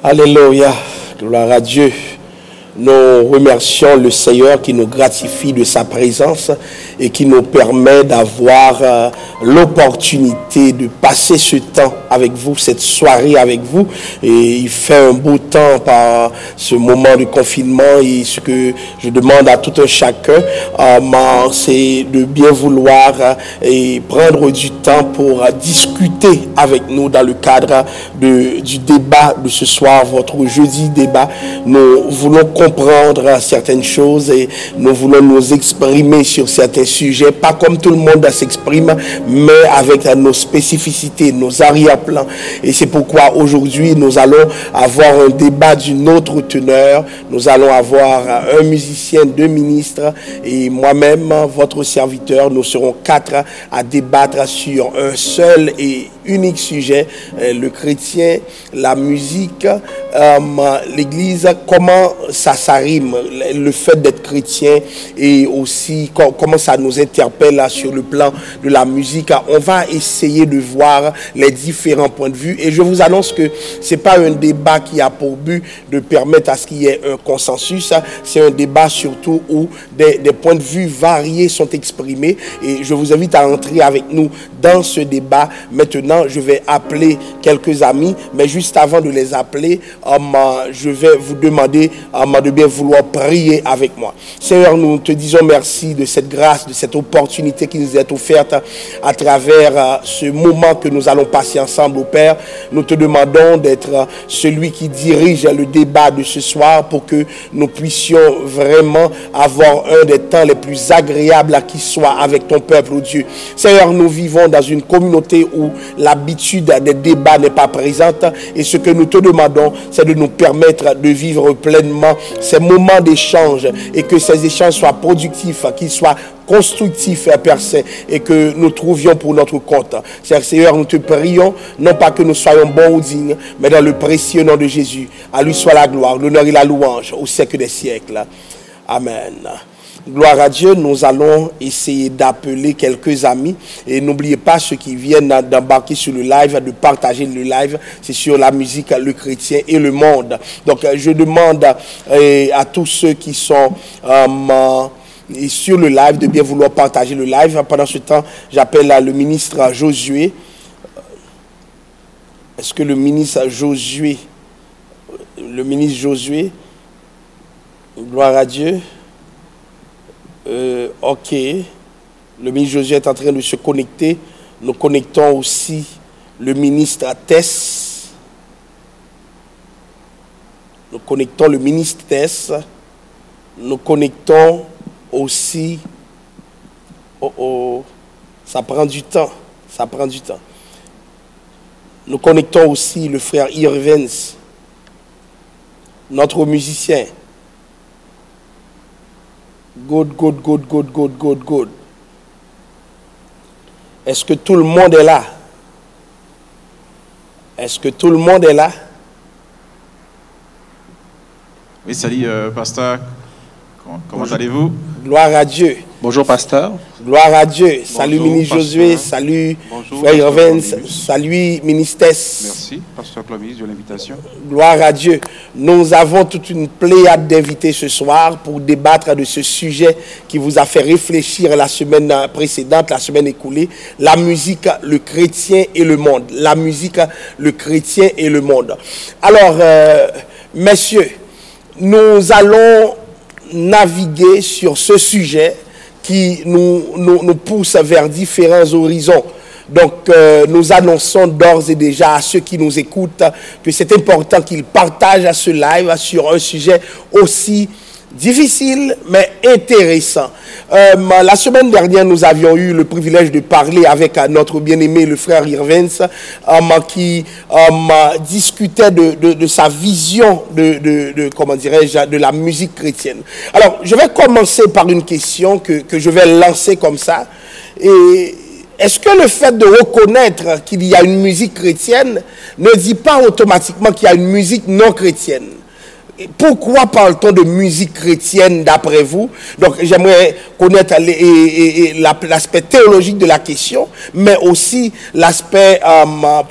Alléluia, gloire à Dieu. Nous remercions le Seigneur qui nous gratifie de sa présence et qui nous permet d'avoir l'opportunité de passer ce temps avec vous, cette soirée avec vous. Et il fait un beau temps par ce moment de confinement, et ce que je demande à tout un chacun, c'est de bien vouloir et prendre du temps pour discuter avec nous dans le cadre du débat de ce soir, votre jeudi débat. Nous voulons comprendre certaines choses et nous voulons nous exprimer sur certains sujets, pas comme tout le monde s'exprime, mais avec nos spécificités, nos arrière-plans. Et c'est pourquoi aujourd'hui nous allons avoir un débat d'une autre teneur. Nous allons avoir un musicien, 2 ministres et moi-même, votre serviteur. Nous serons 4 à débattre sur un seul et unique sujet, le chrétien, la musique, l'église, comment ça rime, le fait d'être chrétien, et aussi comment ça nous interpelle là, sur le plan de la musique. On va essayer de voir les différents points de vue, et je vous annonce que c'est pas un débat qui a pour but de permettre à ce qu'il y ait un consensus. C'est un débat surtout où des points de vue variés sont exprimés, et je vous invite à entrer avec nous dans ce débat. Maintenant, je vais appeler quelques amis, mais juste avant de les appeler, je vais vous demander de bien vouloir prier avec moi. Seigneur, nous te disons merci de cette grâce, de cette opportunité qui nous est offerte à travers ce moment que nous allons passer ensemble au Père. Nous te demandons d'être celui qui dirige le débat de ce soir pour que nous puissions vraiment avoir un des temps les plus agréables qui soit avec ton peuple, oh Dieu. Seigneur, nous vivons dans une communauté où l'habitude des débats n'est pas présente, et ce que nous te demandons, c'est de nous permettre de vivre pleinement ces moments d'échange, et que ces échanges soient productifs, qu'ils soient constructif, Père Saint, et que nous trouvions pour notre compte. Seigneur, nous te prions, non pas que nous soyons bons ou dignes, mais dans le précieux nom de Jésus. À lui soit la gloire, l'honneur et la louange au siècle des siècles. Amen. Gloire à Dieu, nous allons essayer d'appeler quelques amis. Et n'oubliez pas, ceux qui viennent d'embarquer sur le live, de partager le live. C'est sur la musique, le chrétien et le monde. Donc, je demande à tous ceux qui sont sur le live de bien vouloir partager le live. Pendant ce temps, j'appelle le ministre Josué. Est-ce que le ministre Josué, gloire à Dieu. Ok, le ministre Josué est en train de se connecter. Nous connectons aussi le ministre Tess. Nous connectons le ministre Tess. Nous connectons aussi. Ça prend du temps. Ça prend du temps. Nous connectons aussi le frère Irvens, notre musicien. Good. Est-ce que tout le monde est là? Est-ce que tout le monde est là? Oui, salut, pasteur. Comment allez-vous? Gloire à Dieu. Bonjour, pasteur. Gloire à Dieu. Bonjour, salut, ministre Josué. Salut, frère Irvens. Salut, ministre Tess. Merci, pasteur Clovis, de l'invitation. Gloire à Dieu. Nous avons toute une pléiade d'invités ce soir pour débattre de ce sujet qui vous a fait réfléchir la semaine précédente, la semaine écoulée. La musique, le chrétien et le monde. La musique, le chrétien et le monde. Alors, messieurs, nous allons naviguer sur ce sujet qui nous pousse vers différents horizons. Donc, nous annonçons d'ores et déjà à ceux qui nous écoutent que c'est important qu'ils partagent ce live sur un sujet aussi difficile mais intéressant. La semaine dernière, nous avions eu le privilège de parler avec notre bien-aimé, le frère Irvens, qui discutait de sa vision comment dirais-je, de la musique chrétienne. Alors, je vais commencer par une question que je vais lancer comme ça. Et est-ce que le fait de reconnaître qu'il y a une musique chrétienne ne dit pas automatiquement qu'il y a une musique non chrétienne? Pourquoi parle-t-on de musique chrétienne d'après vous? Donc j'aimerais connaître l'aspect théologique de la question, mais aussi l'aspect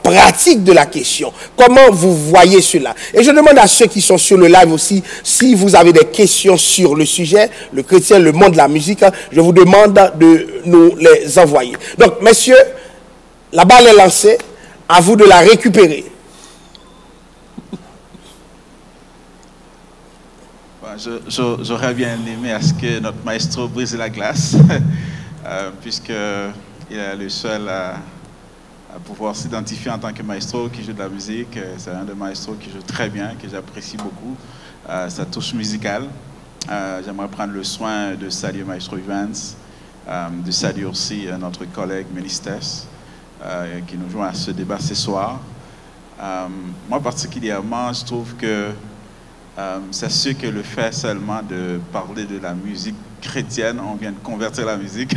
pratique de la question. Comment vous voyez cela? Et je demande à ceux qui sont sur le live aussi, si vous avez des questions sur le sujet, le chrétien, le monde de la musique, je vous demande de nous les envoyer. Donc messieurs, la balle est lancée, à vous de la récupérer. J'aurais bien aimé à ce que notre maestro brise la glace, puisqu'il est le seul à pouvoir s'identifier en tant que maestro qui joue de la musique. C'est un des maestros qui joue très bien, que j'apprécie beaucoup, sa touche musicale. J'aimerais prendre le soin de saluer maestro Evans, de saluer aussi notre collègue Ministès, qui nous joint à ce débat ce soir. Moi particulièrement, je trouve que c'est sûr que le fait seulement de parler de la musique chrétienne, on vient de convertir la musique,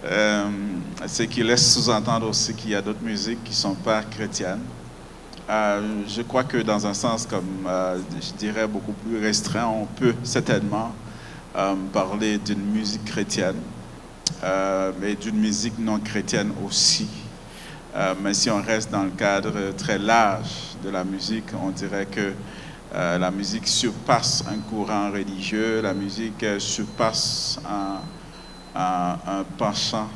ce qui laisse sous-entendre aussi qu'il y a d'autres musiques qui ne sont pas chrétiennes. Je crois que dans un sens, comme je dirais, beaucoup plus restreint, on peut certainement parler d'une musique chrétienne, mais d'une musique non chrétienne aussi. Mais si on reste dans le cadre très large de la musique, on dirait que la musique surpasse un courant religieux, la musique surpasse un penchant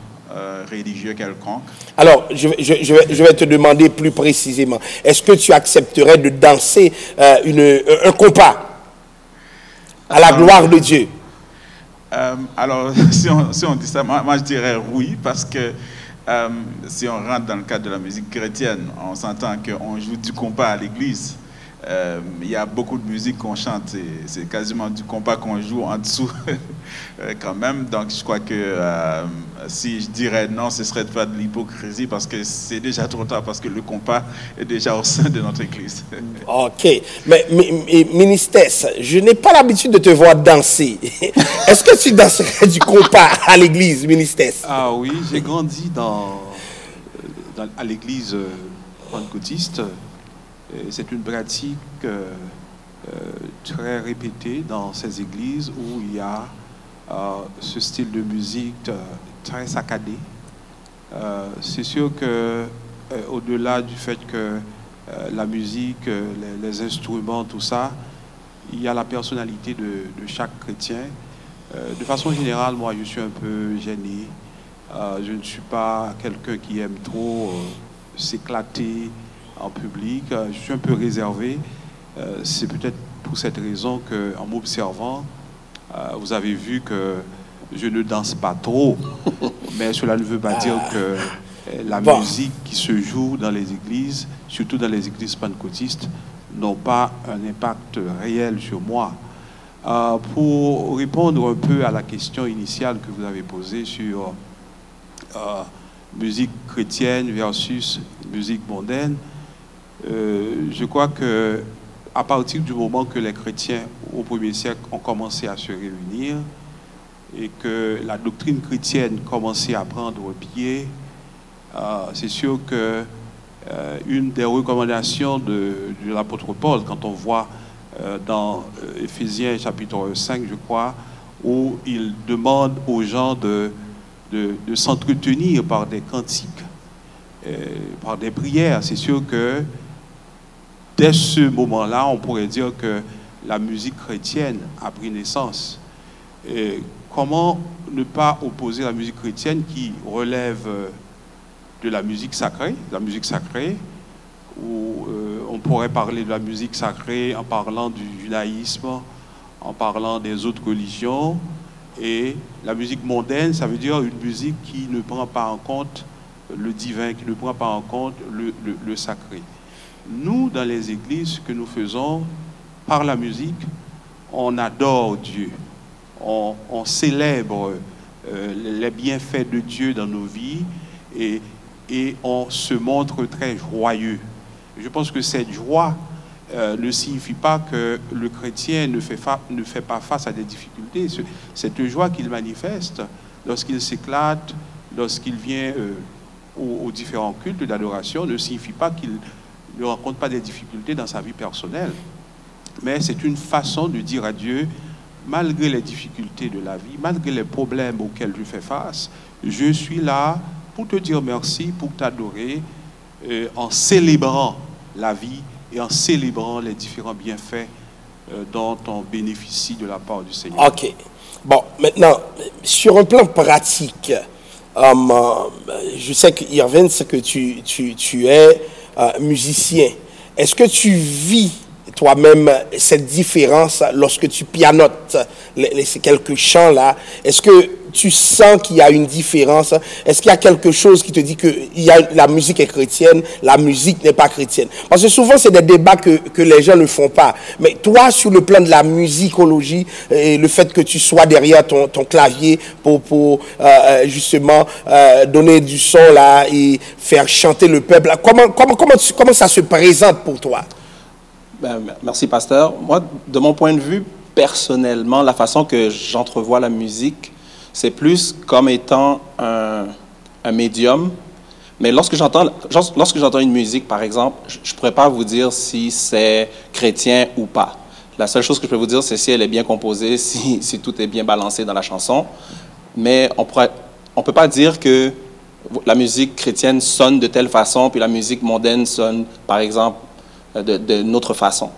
religieux quelconque. Alors, je vais te demander plus précisément, est-ce que tu accepterais de danser un compas à la gloire de Dieu? Alors, si on dit ça, moi je dirais oui, parce que si on rentre dans le cadre de la musique chrétienne, on s'entend qu'on joue du compas à l'église. Il y a beaucoup de musique qu'on chante, c'est quasiment du compas qu'on joue en dessous quand même. Donc, je crois que si je dirais non, ce serait de faire de l'hypocrisie parce que c'est déjà trop tard, parce que le compas est déjà au sein de notre Église. OK. Mais ministère, je n'ai pas l'habitude de te voir danser. Est-ce que tu danserais du compas à l'église, ministère? Ah oui, j'ai grandi à l'église pentecôtiste. C'est une pratique très répétée dans ces églises où il y a ce style de musique très saccadé. C'est sûr que au-delà du fait que la musique, les instruments, tout ça, il y a la personnalité de chaque chrétien. De façon générale, moi, je suis un peu gêné. Je ne suis pas quelqu'un qui aime trop s'éclater en public. Je suis un peu réservé. C'est peut-être pour cette raison qu'en m'observant, vous avez vu que je ne danse pas trop. Mais cela ne veut pas dire que la musique qui se joue dans les églises, surtout dans les églises pentecôtistes, n'ont pas un impact réel sur moi. Pour répondre un peu à la question initiale que vous avez posée sur musique chrétienne versus musique mondaine, je crois que à partir du moment que les chrétiens au 1er siècle ont commencé à se réunir et que la doctrine chrétienne commençait à prendre pied, c'est sûr que une des recommandations de l'apôtre Paul, quand on voit dans Éphésiens chapitre 5, je crois, où il demande aux gens de s'entretenir par des cantiques, par des prières. C'est sûr que dès ce moment-là, on pourrait dire que la musique chrétienne a pris naissance. Et comment ne pas opposer la musique chrétienne qui relève de la musique sacrée, où on pourrait parler de la musique sacrée en parlant du judaïsme, en parlant des autres religions, et la musique mondaine, ça veut dire une musique qui ne prend pas en compte le divin, qui ne prend pas en compte le sacré. Nous, dans les églises, ce que nous faisons par la musique, on adore Dieu, on célèbre les bienfaits de Dieu dans nos vies et on se montre très joyeux. Je pense que cette joie ne signifie pas que le chrétien ne fait pas face à des difficultés. Cette joie qu'il manifeste lorsqu'il s'éclate, lorsqu'il vient aux différents cultes d'adoration, ne signifie pas qu'il ne rencontre pas des difficultés dans sa vie personnelle. Mais c'est une façon de dire à Dieu, malgré les difficultés de la vie, malgré les problèmes auxquels je fais face, je suis là pour te dire merci, pour t'adorer, en célébrant la vie et en célébrant les différents bienfaits dont on bénéficie de la part du Seigneur. OK. Bon, maintenant, sur un plan pratique, je sais que Irvin, c'est que tu es musicien. Est-ce que tu vis toi-même cette différence lorsque tu pianotes ces quelques chants-là? Est-ce que tu sens qu'il y a une différence? Est-ce qu'il y a quelque chose qui te dit que la musique est chrétienne, la musique n'est pas chrétienne? Parce que souvent, c'est des débats que les gens ne font pas. Mais toi, sur le plan de la musicologie, et le fait que tu sois derrière ton clavier pour justement donner du son là et faire chanter le peuple, comment ça se présente pour toi? Ben, merci, pasteur. Moi, de mon point de vue, personnellement, la façon que j'entrevois la musique, c'est plus comme étant un médium. Mais lorsque j'entends une musique, par exemple, je ne pourrais pas vous dire si c'est chrétien ou pas. La seule chose que je peux vous dire, c'est si elle est bien composée, si tout est bien balancé dans la chanson. Mais on ne peut pas dire que la musique chrétienne sonne de telle façon, puis la musique mondaine sonne, par exemple, d'une autre façon.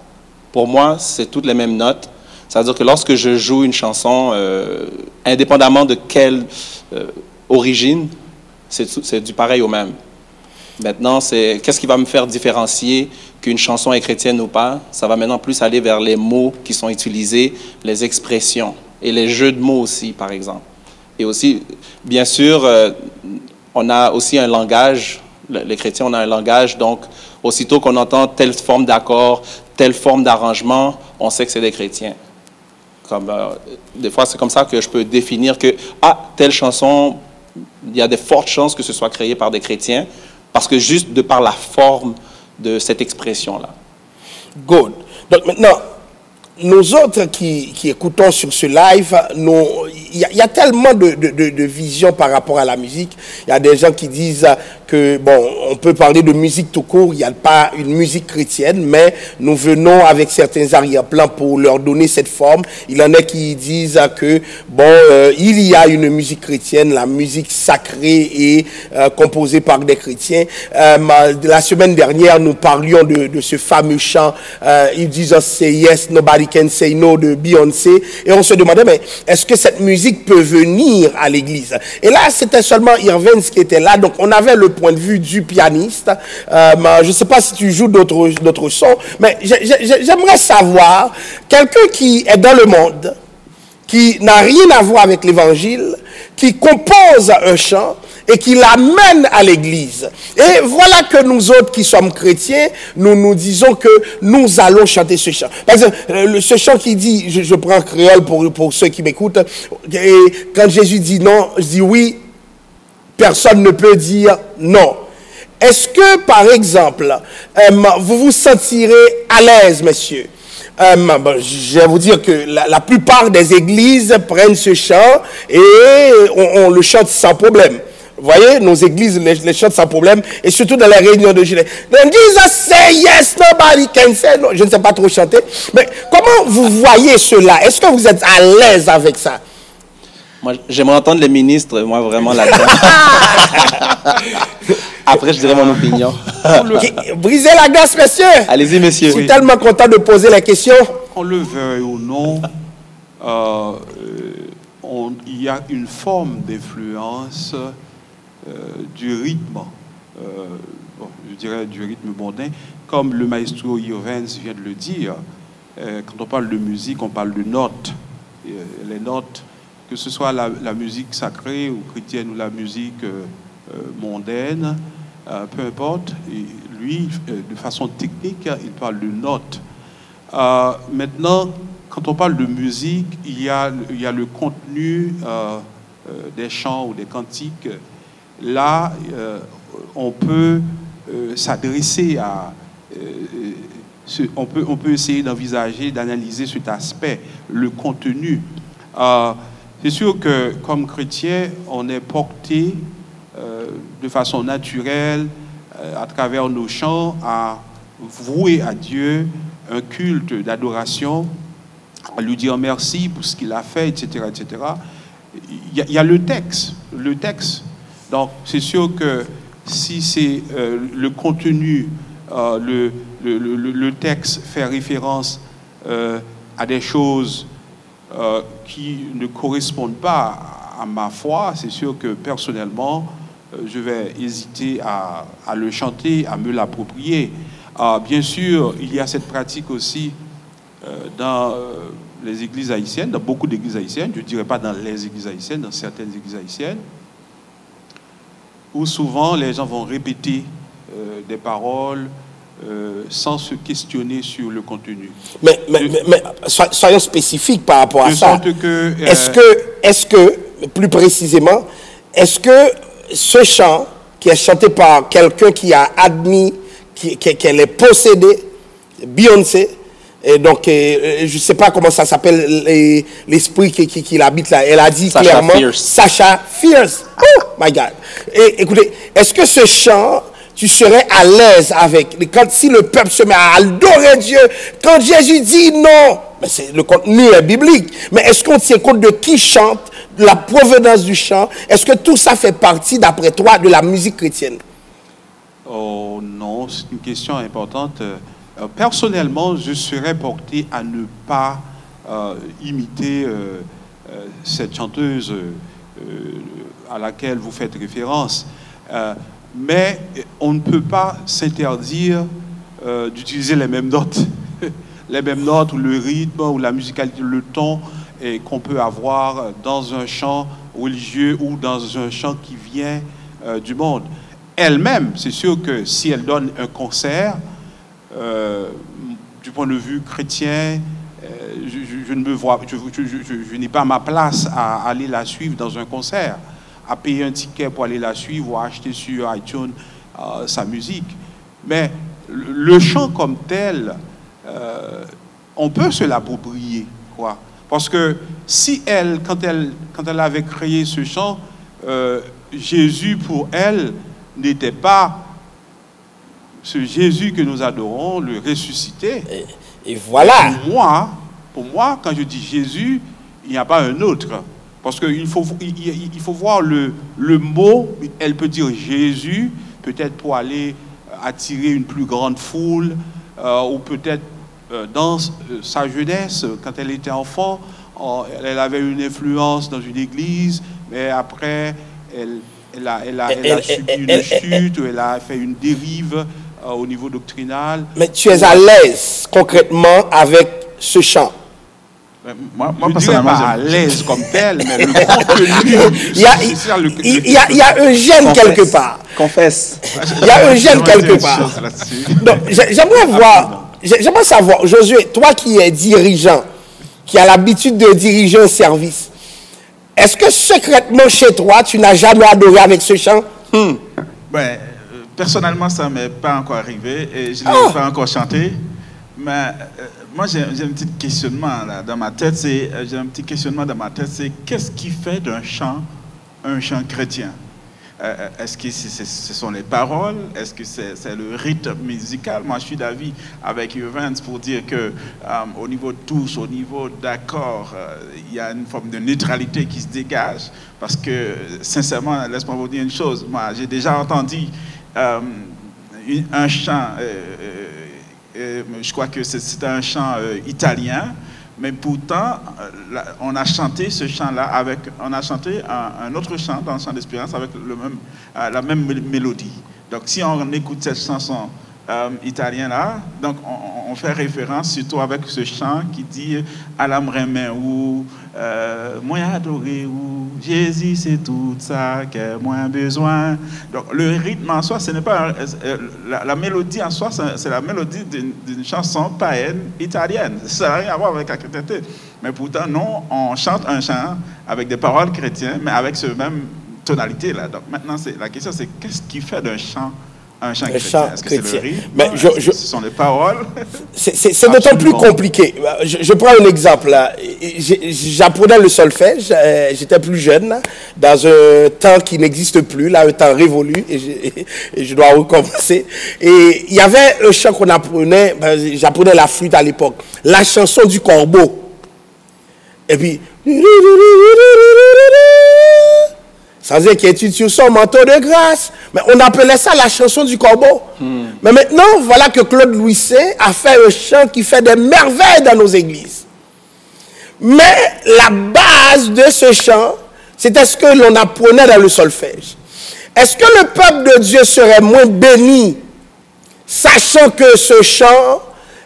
Pour moi, c'est toutes les mêmes notes. C'est-à-dire que lorsque je joue une chanson, indépendamment de quelle origine, c'est du pareil au même. Maintenant, qu'est-ce qui va me faire différencier qu'une chanson est chrétienne ou pas? Ça va maintenant plus aller vers les mots qui sont utilisés, les expressions et les jeux de mots aussi, par exemple. Et aussi, bien sûr, on a aussi un langage. Les chrétiens, on a un langage, donc aussitôt qu'on entend telle forme d'accord, telle forme d'arrangement, on sait que c'est des chrétiens. Comme, des fois, c'est comme ça que je peux définir que, telle chanson, il y a de fortes chances que ce soit créé par des chrétiens, parce que juste de par la forme de cette expression-là. Good. Donc maintenant, nous autres qui écoutons sur ce live, il y a tellement de visions par rapport à la musique. Il y a des gens qui disent que, bon, on peut parler de musique tout court, il n'y a pas une musique chrétienne, mais nous venons avec certains arrière-plans pour leur donner cette forme. Il en a qui disent que, bon, il y a une musique chrétienne, la musique sacrée et composée par des chrétiens. La semaine dernière, nous parlions de ce fameux chant, If Jesus Say Yes, Nobody Can Say No de Beyoncé, et on se demandait, mais est-ce que cette musique peut venir à l'église? Et là, c'était seulement Irvins qui était là, donc on avait le point de vue du pianiste. Je ne sais pas si tu joues d'autres sons, mais j'aimerais savoir, quelqu'un qui est dans le monde, qui n'a rien à voir avec l'évangile, qui compose un chant et qui l'amène à l'église. Et voilà que nous autres qui sommes chrétiens, nous disons que nous allons chanter ce chant. Par exemple, ce chant qui dit, je prends créole pour ceux qui m'écoutent, et quand Jésus dit non, je dis oui, personne ne peut dire non. Est-ce que, par exemple, vous vous sentirez à l'aise, messieurs? Je vais vous dire que la plupart des églises prennent ce chant et on le chante sans problème. Vous voyez, nos églises les chantent sans problème, et surtout dans les réunions de jeunesse. Jesus say yes, nobody can say no. Je ne sais pas trop chanter, mais comment vous voyez cela? Est-ce que vous êtes à l'aise avec ça? Moi, j'aimerais entendre les ministres, moi, vraiment là-dedans. Après, je dirai mon opinion. Brisez la glace, messieurs. Allez-y, messieurs. Je suis tellement content de poser la question. Qu'on le veuille ou non, il y a une forme d'influence du rythme, je dirais du rythme mondain, comme le maestro Irvins vient de le dire. Quand on parle de musique, on parle de notes. Les notes, que ce soit la musique sacrée ou chrétienne ou la musique mondaine, peu importe, et lui, de façon technique, il parle de notes. Maintenant, quand on parle de musique, il y a le contenu des chants ou des cantiques. Là, on peut s'adresser à... on peut essayer d'envisager, d'analyser cet aspect, le contenu. C'est sûr que, comme chrétien, on est porté de façon naturelle, à travers nos chants, à vouer à Dieu un culte d'adoration, à lui dire merci pour ce qu'il a fait, etc., etc. Il y a le texte. Donc, c'est sûr que si c'est le contenu, le texte fait référence à des choses qui ne correspondent pas à ma foi, c'est sûr que personnellement, je vais hésiter à le chanter, à me l'approprier. Bien sûr, il y a cette pratique aussi dans les églises haïtiennes, dans beaucoup d'églises haïtiennes, je ne dirais pas dans les églises haïtiennes, dans certaines églises haïtiennes, où souvent les gens vont répéter des paroles sans se questionner sur le contenu. Mais soyons spécifiques par rapport à ça. Est-ce que, plus précisément, est-ce que ce chant qui est chanté par quelqu'un qui a admis qu'elle est possédée, Beyoncé, et donc je ne sais pas comment ça s'appelle, l'esprit qui l'habite là, elle a dit Sasha clairement, Fierce. Sasha Fierce, oh my God. Et écoutez, est-ce que ce chant, tu serais à l'aise avec, si le peuple se met à adorer Dieu, quand Jésus dit non, mais le contenu est biblique, mais est-ce qu'on tient compte de qui chante, de la provenance du chant? Est-ce que tout ça fait partie, d'après toi, de la musique chrétienne? Oh non, c'est une question importante. Personnellement, je serais porté à ne pas imiter cette chanteuse à laquelle vous faites référence. Mais on ne peut pas s'interdire d'utiliser les mêmes notes. Les mêmes notes, ou le rythme, ou la musicalité, le ton qu'on peut avoir dans un chant religieux ou dans un chant qui vient du monde. Elle-même, c'est sûr que si elle donne un concert, du point de vue chrétien, je je ne me vois, je n'ai pas ma place à aller la suivre dans un concert, à payer un ticket pour aller la suivre ou à acheter sur iTunes sa musique. Mais le chant comme tel, on peut se l'approprier, quoi. Parce que si elle, quand elle avait créé ce chant, Jésus pour elle n'était pas ce Jésus que nous adorons, le ressuscité. Et voilà. Pour moi, quand je dis Jésus, il n'y a pas un autre. Parce qu'il faut voir le mot, elle peut dire Jésus, peut-être pour aller attirer une plus grande foule, ou peut-être dans sa jeunesse, quand elle était enfant, elle avait une influence dans une église, mais après, elle a subi une chute, ou elle a fait une dérive au niveau doctrinal. Mais tu es à l'aise concrètement avec ce chant? Moi je ne dirais personnellement, pas à l'aise comme tel, mais le contenu. Il y a un gêne quelque part. Confesse. Il y a un gêne quelque part. Donc, j'aimerais savoir, Josué, toi qui es dirigeant, qui as l'habitude de diriger un service, est-ce que secrètement chez toi, tu n'as jamais adoré avec ce chant? Ben, personnellement, ça ne m'est pas encore arrivé et je ne l'ai pas encore chanté. Mais moi, j'ai un petit questionnement là, dans ma tête. J'ai un petit questionnement dans ma tête. C'est qu'est-ce qui fait d'un chant un chant chrétien? Est-ce que ce sont les paroles? Est-ce que c'est le rythme musical? Moi, je suis d'avis avec Evans pour dire que au niveau de touche, au niveau d'accord, il y a une forme de neutralité qui se dégage. Parce que, sincèrement, laisse-moi vous dire une chose. Moi, j'ai déjà entendu un chant, je crois que c'était un chant italien, mais pourtant, on a chanté ce chant-là on a chanté un autre chant dans le chant d'espérance avec la même mélodie. Donc, si on écoute cette chanson italienne-là, donc on fait référence surtout avec ce chant qui dit « À l'âme remet » ou « Moi adoré » ou « Jésus c'est tout ça que moi besoin ». Donc, le rythme en soi, ce n'est pas la mélodie en soi, c'est la mélodie d'une chanson païenne italienne. Ça n'a rien à voir avec la chrétienté. Mais pourtant, non, on chante un chant avec des paroles chrétiennes, mais avec ce même tonalité-là. Donc maintenant, la question c'est qu'est-ce qui fait d'un chant un chant chrétien? Est-ce que c'est le rythme? Mais ce sont les paroles? C'est d'autant plus compliqué. Je prends un exemple là. J'apprenais le solfège, j'étais plus jeune, là, dans un temps qui n'existe plus, là, un temps révolu, et je dois recommencer. Et il y avait un chant qu'on apprenait, j'apprenais la flûte à l'époque, la chanson du corbeau. Et puis... sans inquiétude sur son manteau de grâce. Mais on appelait ça la chanson du corbeau. Mais maintenant, voilà que Claude Louis C a fait un chant qui fait des merveilles dans nos églises. Mais la base de ce chant, c'était ce que l'on apprenait dans le solfège. Est-ce que le peuple de Dieu serait moins béni, sachant que ce chant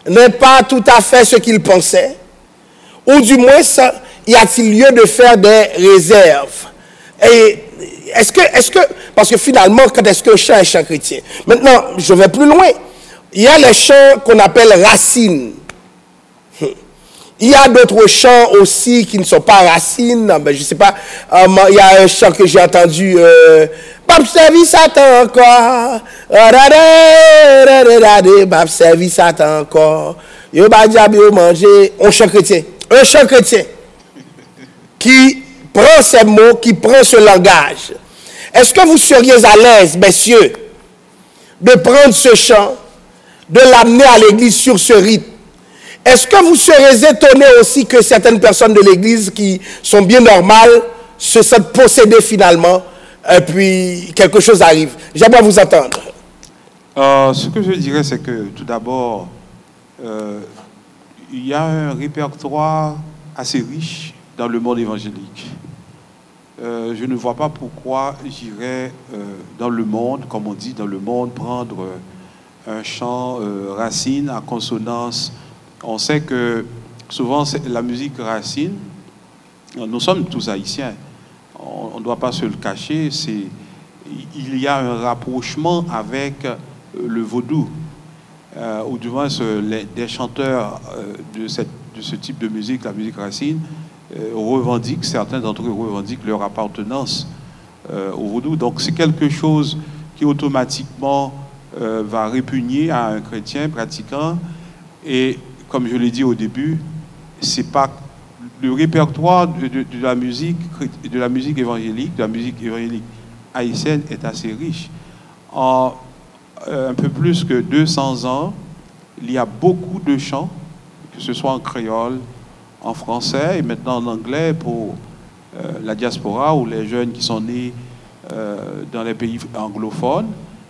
n'est pas tout à fait ce qu'il pensait? Ou du moins, y a-t-il lieu de faire des réserves? Et est-ce que, parce que finalement, quand est-ce qu'un chant est chant chrétien? Maintenant, je vais plus loin. Il y a les chants qu'on appelle racines. Il y a d'autres chants aussi qui ne sont pas racines. Ben, je ne sais pas, il y a un chant que j'ai entendu, Bab service attend encore. Bab service attend encore. Yo ba diable yo manger. Un chant chrétien. Un chant chrétien. Qui prend ces mots, qui prend ce langage. Est-ce que vous seriez à l'aise, messieurs, de prendre ce chant, de l'amener à l'église sur ce rythme? Est-ce que vous serez étonnés aussi que certaines personnes de l'église qui sont bien normales se sentent possédées finalement, et puis quelque chose arrive? J'aimerais vous entendre. Ce que je dirais, c'est que tout d'abord, il y a un répertoire assez riche dans le monde évangélique. Je ne vois pas pourquoi j'irais dans le monde, comme on dit, dans le monde, prendre un chant racine à consonance. On sait que souvent la musique racine, nous sommes tous haïtiens, on ne doit pas se le cacher, il y a un rapprochement avec le vaudou, ou du moins des chanteurs de ce type de musique, la musique racine, certains d'entre eux revendiquent leur appartenance au vaudou. Donc c'est quelque chose qui automatiquement va répugner à un chrétien pratiquant. Et comme je l'ai dit au début, c'est pas le répertoire de la musique évangélique, de la musique évangélique haïtienne est assez riche. En un peu plus que 200 ans, il y a beaucoup de chants, que ce soit en créole, en français et maintenant en anglais pour la diaspora ou les jeunes qui sont nés dans les pays anglophones.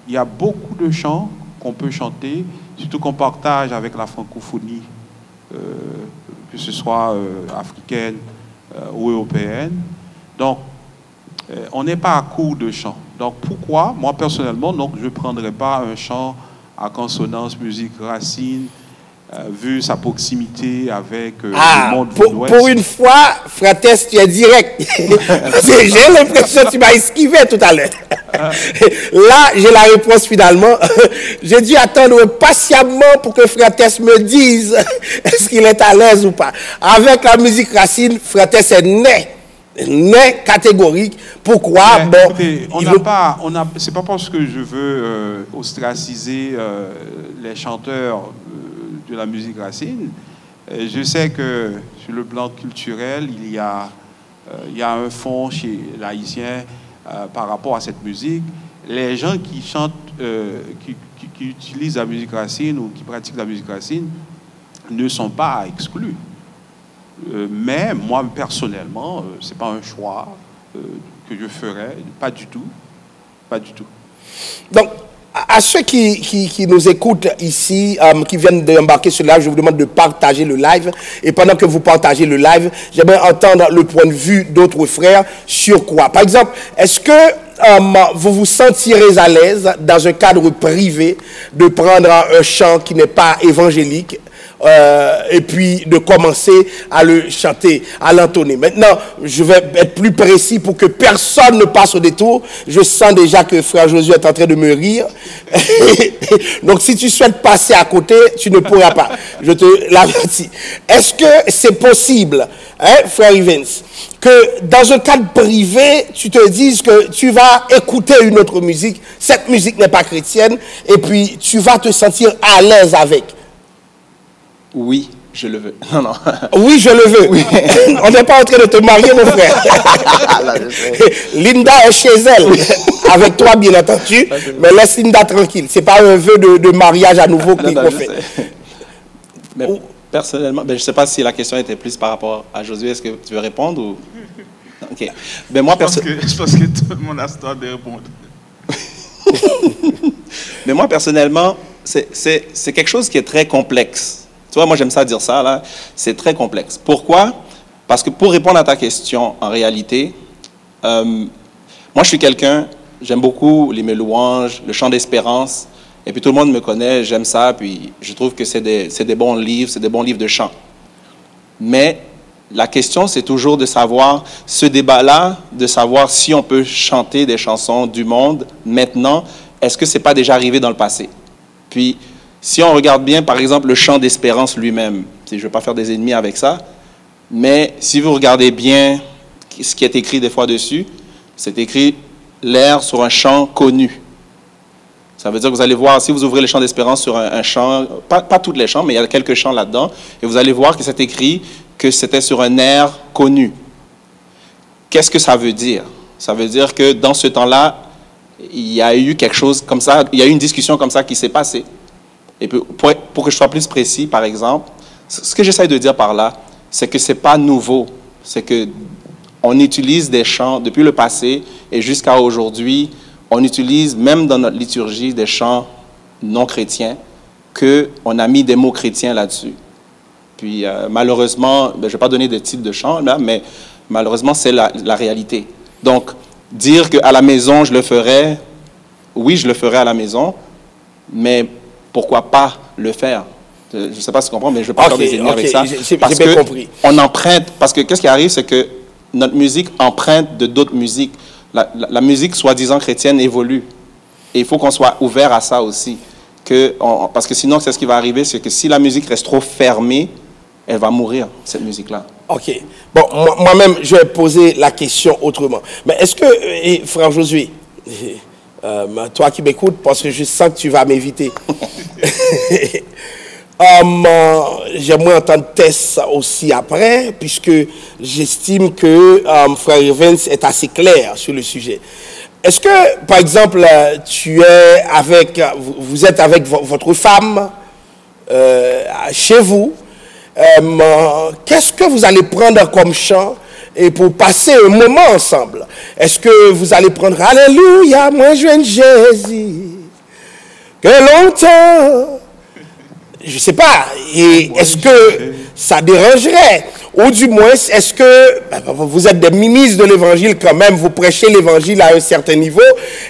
Il y a beaucoup de chants qu'on peut chanter, surtout qu'on partage avec la francophonie, que ce soit africaine ou européenne. Donc, on n'est pas à court de chants. Donc, pourquoi, moi personnellement, donc, je ne prendrais pas un chant à consonance musique racine, vu sa proximité avec le monde de l'Ouest. Pour une fois, Frates, tu es direct. J'ai l'impression que tu m'as esquivé tout à l'heure. Là, j'ai la réponse finalement. J'ai dû attendre patiemment pour que Frates me dise est-ce qu'il est à l'aise ou pas. Avec la musique racine, Frates est né catégorique. Pourquoi? Mais, bon, écoutez, c'est pas parce que je veux ostraciser les chanteurs de la musique racine. Je sais que sur le plan culturel, il y a un fond chez l'haïtien par rapport à cette musique. Les gens qui chantent, qui utilisent la musique racine ou qui pratiquent la musique racine ne sont pas exclus. Mais moi, personnellement, ce n'est pas un choix que je ferais, pas du tout. Pas du tout. Donc, à ceux qui nous écoutent ici, qui viennent d'embarquer sur le live, je vous demande de partager le live. Et pendant que vous partagez le live, j'aimerais entendre le point de vue d'autres frères sur quoi. Par exemple, est-ce que vous vous sentirez à l'aise dans un cadre privé de prendre un chant qui n'est pas évangélique et puis de commencer à le chanter, à l'entonner. Maintenant, je vais être plus précis pour que personne ne passe au détour. Je sens déjà que frère Josué est en train de me rire. Donc, si tu souhaites passer à côté, tu ne pourras pas. Je te l'avertis. Est-ce que c'est possible, hein, frère Evans, que dans un cadre privé, tu te dises que tu vas écouter une autre musique, cette musique n'est pas chrétienne, et puis tu vas te sentir à l'aise avec? Oui, je le veux. Non, non. Oui, je le veux. Oui. On n'est pas en train de te marier, mon frère. Linda est chez elle. Avec toi, bien entendu. Mais laisse Linda tranquille. Ce n'est pas un vœu de mariage à nouveau qu'on fait. Mais personnellement, je ne sais pas si la question était plus par rapport à Josué. Est-ce que tu veux répondre ou... Ok. Ben, moi, je pense que tout le monde a ce temps de répondre. Mais moi, personnellement, c'est quelque chose qui est très complexe. Tu vois, moi, j'aime ça dire ça, là. C'est très complexe. Pourquoi? Parce que pour répondre à ta question, en réalité, moi, je suis quelqu'un, j'aime beaucoup les louanges, le chant d'espérance, et puis tout le monde me connaît, j'aime ça, puis je trouve que c'est des bons livres, c'est des bons livres de chant. Mais la question, c'est toujours de savoir, ce débat-là, de savoir si on peut chanter des chansons du monde maintenant, est-ce que ce n'est pas déjà arrivé dans le passé? Puis, si on regarde bien, par exemple, le chant d'espérance lui-même, je ne vais pas faire des ennemis avec ça, mais si vous regardez bien ce qui est écrit des fois dessus, c'est écrit l'air sur un chant connu. Ça veut dire que vous allez voir, si vous ouvrez le chant d'espérance sur un chant, pas tous les chants, mais il y a quelques chants là-dedans, et vous allez voir que c'est écrit que c'était sur un air connu. Qu'est-ce que ça veut dire? Ça veut dire que dans ce temps-là, il y a eu quelque chose comme ça, il y a eu une discussion comme ça qui s'est passée. Et pour que je sois plus précis, par exemple, ce que j'essaie de dire par là, c'est que ce n'est pas nouveau. C'est qu'on utilise des chants depuis le passé et jusqu'à aujourd'hui, on utilise même dans notre liturgie des chants non chrétiens, qu'on a mis des mots chrétiens là-dessus. Puis malheureusement, je ne vais pas donner des titres de chants, là, mais malheureusement, c'est la réalité. Donc, dire qu'à la maison, je le ferai, oui, je le ferai à la maison, mais pourquoi pas le faire? Je ne sais pas si tu comprends, mais je ne veux pas faire des ennemis avec ça. J'ai bien compris. On emprunte, parce que qu'est-ce qui arrive, c'est que notre musique emprunte de d'autres musiques. La musique soi-disant chrétienne évolue. Et il faut qu'on soit ouvert à ça aussi. Parce que sinon, c'est ce qui va arriver, c'est que si la musique reste trop fermée, elle va mourir, cette musique-là. Ok. Bon, moi-même, je vais poser la question autrement. Mais est-ce que, frère Josué, toi qui m'écoutes, parce que je sens que tu vas m'inviter, j'aimerais entendre Tess aussi après, puisque j'estime que frère Evans est assez clair sur le sujet. Est-ce que, par exemple, vous êtes avec votre femme chez vous, qu'est-ce que vous allez prendre comme chant et pour passer un moment ensemble? Est-ce que vous allez prendre Alléluia, moi je viens de Jésus, que longtemps, je ne sais pas, et est-ce que ça dérangerait? Ou du moins, est-ce que vous êtes des ministres de l'évangile quand même, vous prêchez l'évangile à un certain niveau,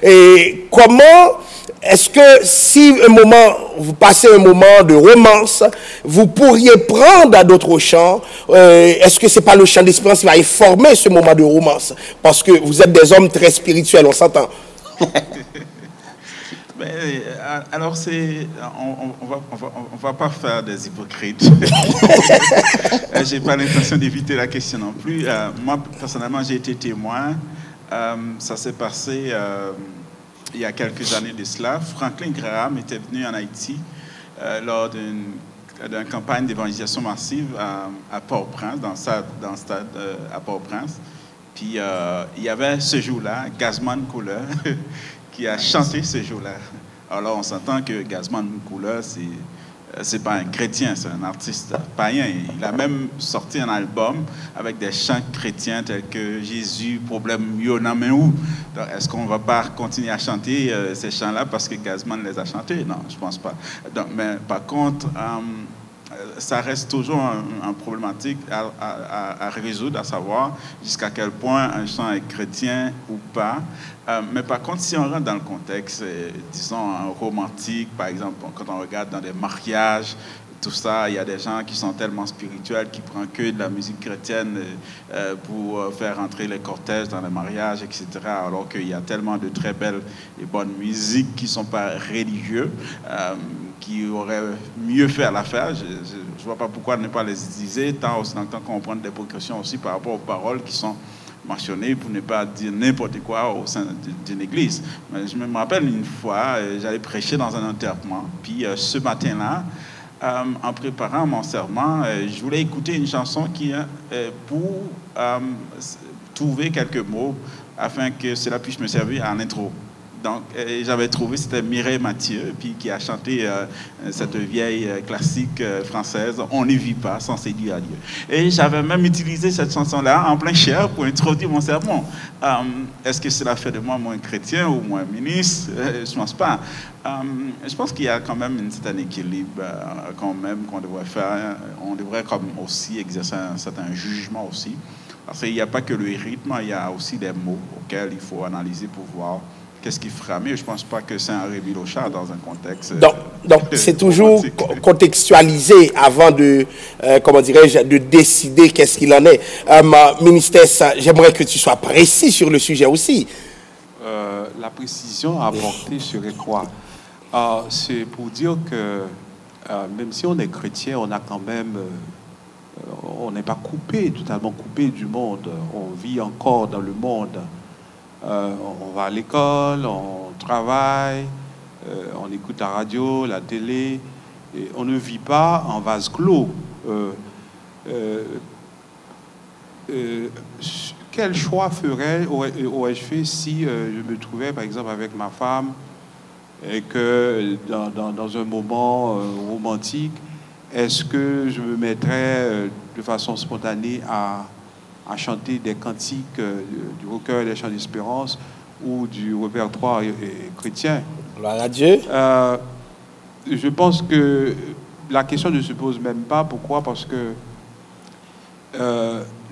et comment est-ce que si vous passez un moment de romance, vous pourriez prendre d'autres chants? Est-ce que ce n'est pas le chant d'espérance qui va former ce moment de romance? Parce que vous êtes des hommes très spirituels, on s'entend. Alors, on va pas faire des hypocrites. Je n'ai pas l'intention d'éviter la question non plus. Moi, personnellement, j'ai été témoin. Ça s'est passé il y a quelques années de cela. Franklin Graham était venu en Haïti lors d'une campagne d'évangélisation massive à Port-au-Prince, dans le stade à Port-au-Prince. Puis, il y avait ce jour-là, Gazman Couleur, qui a chanté ce jour-là. Alors, on s'entend que Gazman Couleur, c'est pas un chrétien, c'est un artiste païen. Il a même sorti un album avec des chants chrétiens tels que Jésus, problème Yonameou. Est-ce qu'on va pas continuer à chanter ces chants-là parce que Gazman les a chantés? Non, je pense pas. Donc, mais par contre, ça reste toujours un problématique à résoudre, à savoir jusqu'à quel point un chant est chrétien ou pas. Mais par contre, si on rentre dans le contexte, disons, romantique, par exemple, quand on regarde dans des mariages, tout ça, il y a des gens qui sont tellement spirituels, qui prennent que de la musique chrétienne pour faire entrer les cortèges dans les mariages, etc. Alors qu'il y a tellement de très belles et bonnes musiques qui ne sont pas religieuses, qui auraient mieux fait à l'affaire. Je ne vois pas pourquoi ne pas les utiliser, tant aussi longtemps qu'on prend des précautions aussi par rapport aux paroles qui sont mentionnées pour ne pas dire n'importe quoi au sein d'une église. Mais je me rappelle une fois, j'allais prêcher dans un enterrement, puis ce matin-là, en préparant mon serment, je voulais écouter une chanson pour trouver quelques mots afin que cela puisse me servir en intro. Donc, j'avais trouvé, c'était Mireille Mathieu, puis qui a chanté cette vieille classique française, « On ne vit pas sans séduire à Dieu ». Et j'avais même utilisé cette chanson-là en plein chair pour introduire mon sermon. Est-ce que cela fait de moi moins chrétien ou moins ministre? Je ne pense pas. Je pense qu'il y a quand même un certain équilibre quand même qu'on devrait faire. On devrait comme aussi exercer un certain jugement aussi. Parce qu'il n'y a pas que le rythme, il y a aussi des mots auxquels il faut analyser pour voir qu'est-ce qui fera mieux. Je ne pense pas que c'est un Rémi Lochard dans un contexte... Donc c'est toujours contextualisé avant de, comment dirais-je, de décider qu'est-ce qu'il en est. Ministère, j'aimerais que tu sois précis sur le sujet aussi. La précision à apporter serait quoi? C'est pour dire que même si on est chrétien, on a quand même... on n'est pas totalement coupé du monde. On vit encore dans le monde. On va à l'école, on travaille, on écoute la radio, la télé, et on ne vit pas en vase clos. Quel choix aurais-je fait si je me trouvais, par exemple, avec ma femme et que dans un moment romantique, est-ce que je me mettrais de façon spontanée à chanter des cantiques du recueil des chants d'espérance ou du répertoire chrétien? Gloire à Dieu. Je pense que la question ne se pose même pas. Pourquoi? Parce que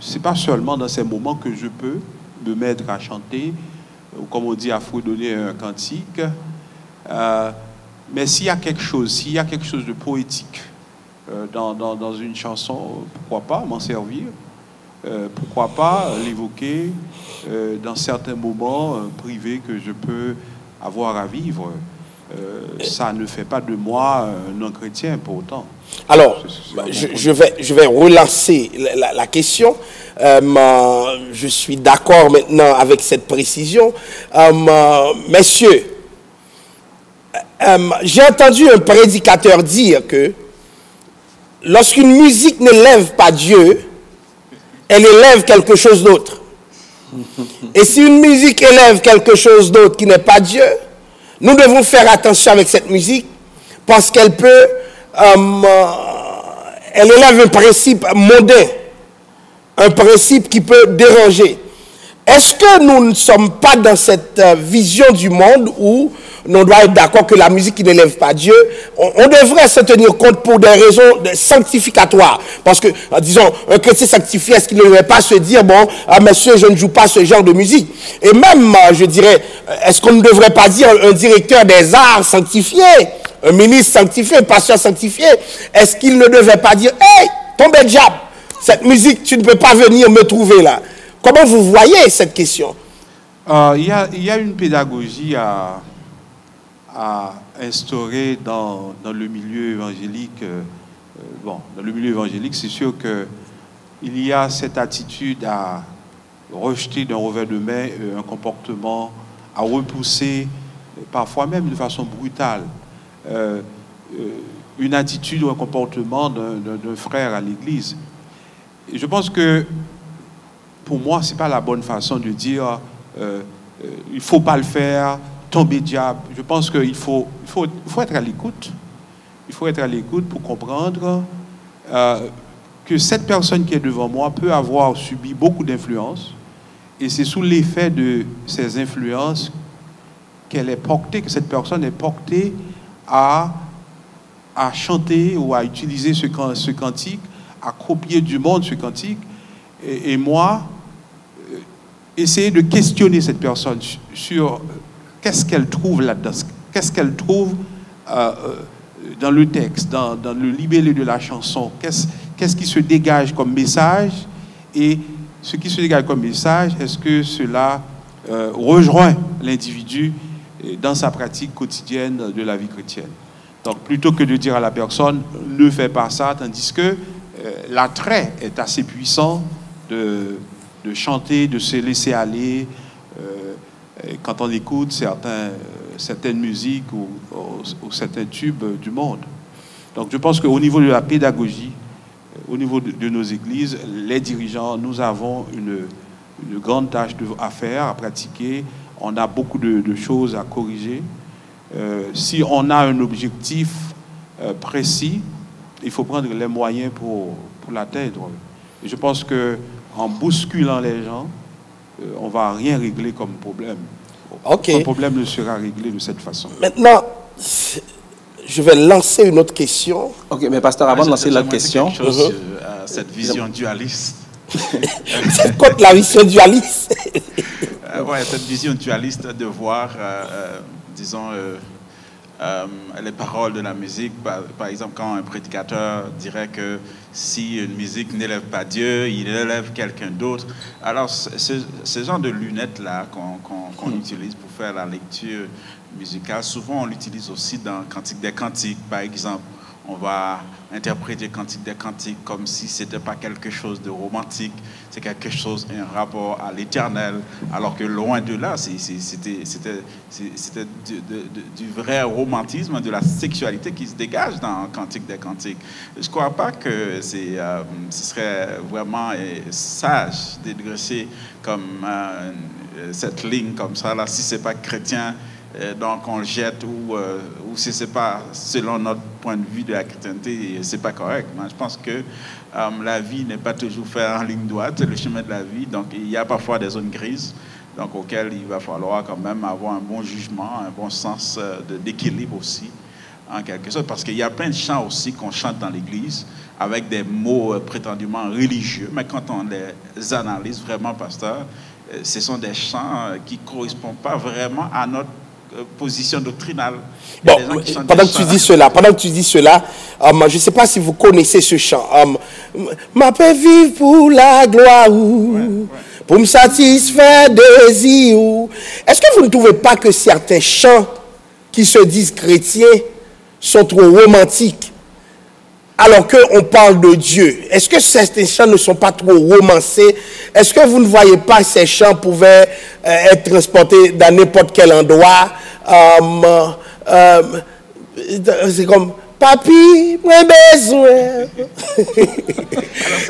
c'est pas seulement dans ces moments que je peux me mettre à chanter, ou comme on dit, à fredonner un cantique. Mais s'il y a quelque chose de poétique dans une chanson, pourquoi pas m'en servir? Pourquoi pas l'évoquer dans certains moments privés que je peux avoir à vivre. ça ne fait pas de moi un non-chrétien pour autant. Alors, je vais relancer la question. Je suis d'accord maintenant avec cette précision. Messieurs, j'ai entendu un prédicateur dire que lorsqu'une musique n'élève pas Dieu, elle élève quelque chose d'autre. Et si une musique élève quelque chose d'autre qui n'est pas Dieu, nous devons faire attention avec cette musique parce qu'elle peut, elle élève un principe mondain, un principe qui peut déranger. Est-ce que nous ne sommes pas dans cette vision du monde où on doit être d'accord que la musique qui n'élève pas Dieu, on devrait se tenir compte pour des raisons sanctificatoires. Parce que, disons, un chrétien sanctifié, est-ce qu'il ne devrait pas se dire, bon, monsieur, je ne joue pas ce genre de musique. Et même, je dirais, est-ce qu'on ne devrait pas dire un directeur des arts sanctifié, un ministre sanctifié, un pasteur sanctifié, est-ce qu'il ne devait pas dire, hey, tombez diable, cette musique, tu ne peux pas venir me trouver là. Comment vous voyez cette question? Il y a une pédagogie à instaurer dans le milieu évangélique. Dans le milieu évangélique, c'est sûr qu'il y a cette attitude à rejeter d'un revers de main un comportement, à repousser, parfois même de façon brutale, une attitude ou un comportement d'un frère à l'Église. Et je pense que, pour moi, ce n'est pas la bonne façon de dire il ne faut pas le faire, tomber diable. Je pense qu'il faut être à l'écoute. Il faut être à l'écoute pour comprendre que cette personne qui est devant moi peut avoir subi beaucoup d'influences. Et c'est sous l'effet de ces influences qu'elle est portée, que cette personne est portée à chanter ou à utiliser ce cantique, à copier du monde ce cantique. Et moi, essayer de questionner cette personne sur qu'est-ce qu'elle trouve là-dedans, qu'est-ce qu'elle trouve dans le texte, dans le libellé de la chanson, qu'est-ce qui se dégage comme message, et ce qui se dégage comme message, est-ce que cela rejoint l'individu dans sa pratique quotidienne de la vie chrétienne. Donc plutôt que de dire à la personne ne fais pas ça, tandis que l'attrait est assez puissant de chanter, de se laisser aller. Quand on écoute certaines musiques ou certains tubes du monde. Donc je pense qu'au niveau de la pédagogie, au niveau de nos églises, les dirigeants, nous avons une grande tâche à faire, à pratiquer. On a beaucoup de choses à corriger. Si on a un objectif précis, il faut prendre les moyens pour l'atteindre. Et je pense qu'en bousculant les gens, on ne va rien régler comme problème. Okay. Le problème ne sera réglé de cette façon. Maintenant, je vais lancer une autre question. Ok, mais pasteur, avant de lancer l'autre question... Cette vision dualiste. C'est quoi la vision dualiste? Oui, cette vision dualiste de voir, disons, les paroles de la musique. Par exemple, quand un prédicateur dirait que si une musique n'élève pas Dieu, il élève quelqu'un d'autre. Alors, ce genre de lunettes-là qu'on utilise pour faire la lecture musicale, souvent on l'utilise aussi dans Cantique des Cantiques, par exemple. On va interpréter Cantique des Cantiques comme si ce n'était pas quelque chose de romantique, c'est quelque chose, un rapport à l'éternel, alors que loin de là, c'était du vrai romantisme, de la sexualité qui se dégage dans Cantique des Cantiques. Je ne crois pas que ce serait vraiment sage de dresser comme cette ligne comme ça, là, si ce n'est pas chrétien. Donc on le jette ou si ce n'est pas selon notre point de vue de la chrétienté, ce n'est pas correct. Mais je pense que la vie n'est pas toujours faite en ligne droite, c'est le chemin de la vie. Donc il y a parfois des zones grises donc, auxquelles il va falloir quand même avoir un bon jugement, un bon sens d'équilibre aussi, en quelque sorte. Parce qu'il y a plein de chants aussi qu'on chante dans l'église avec des mots prétendument religieux. Mais quand on les analyse vraiment, pasteur, ce sont des chants qui ne correspondent pas vraiment à notre position doctrinale. Bon, pendant que tu dis cela, je ne sais pas si vous connaissez ce chant. Ma paix vive pour la gloire, pour me satisfaire désir. Est-ce que vous ne trouvez pas que certains chants qui se disent chrétiens sont trop romantiques, alors qu'on parle de Dieu? Est-ce que ces chants ne sont pas trop romancés? Est-ce que vous ne voyez pas que ces chants pouvaient être transportés dans n'importe quel endroit? C'est comme... Papi, moi besoin.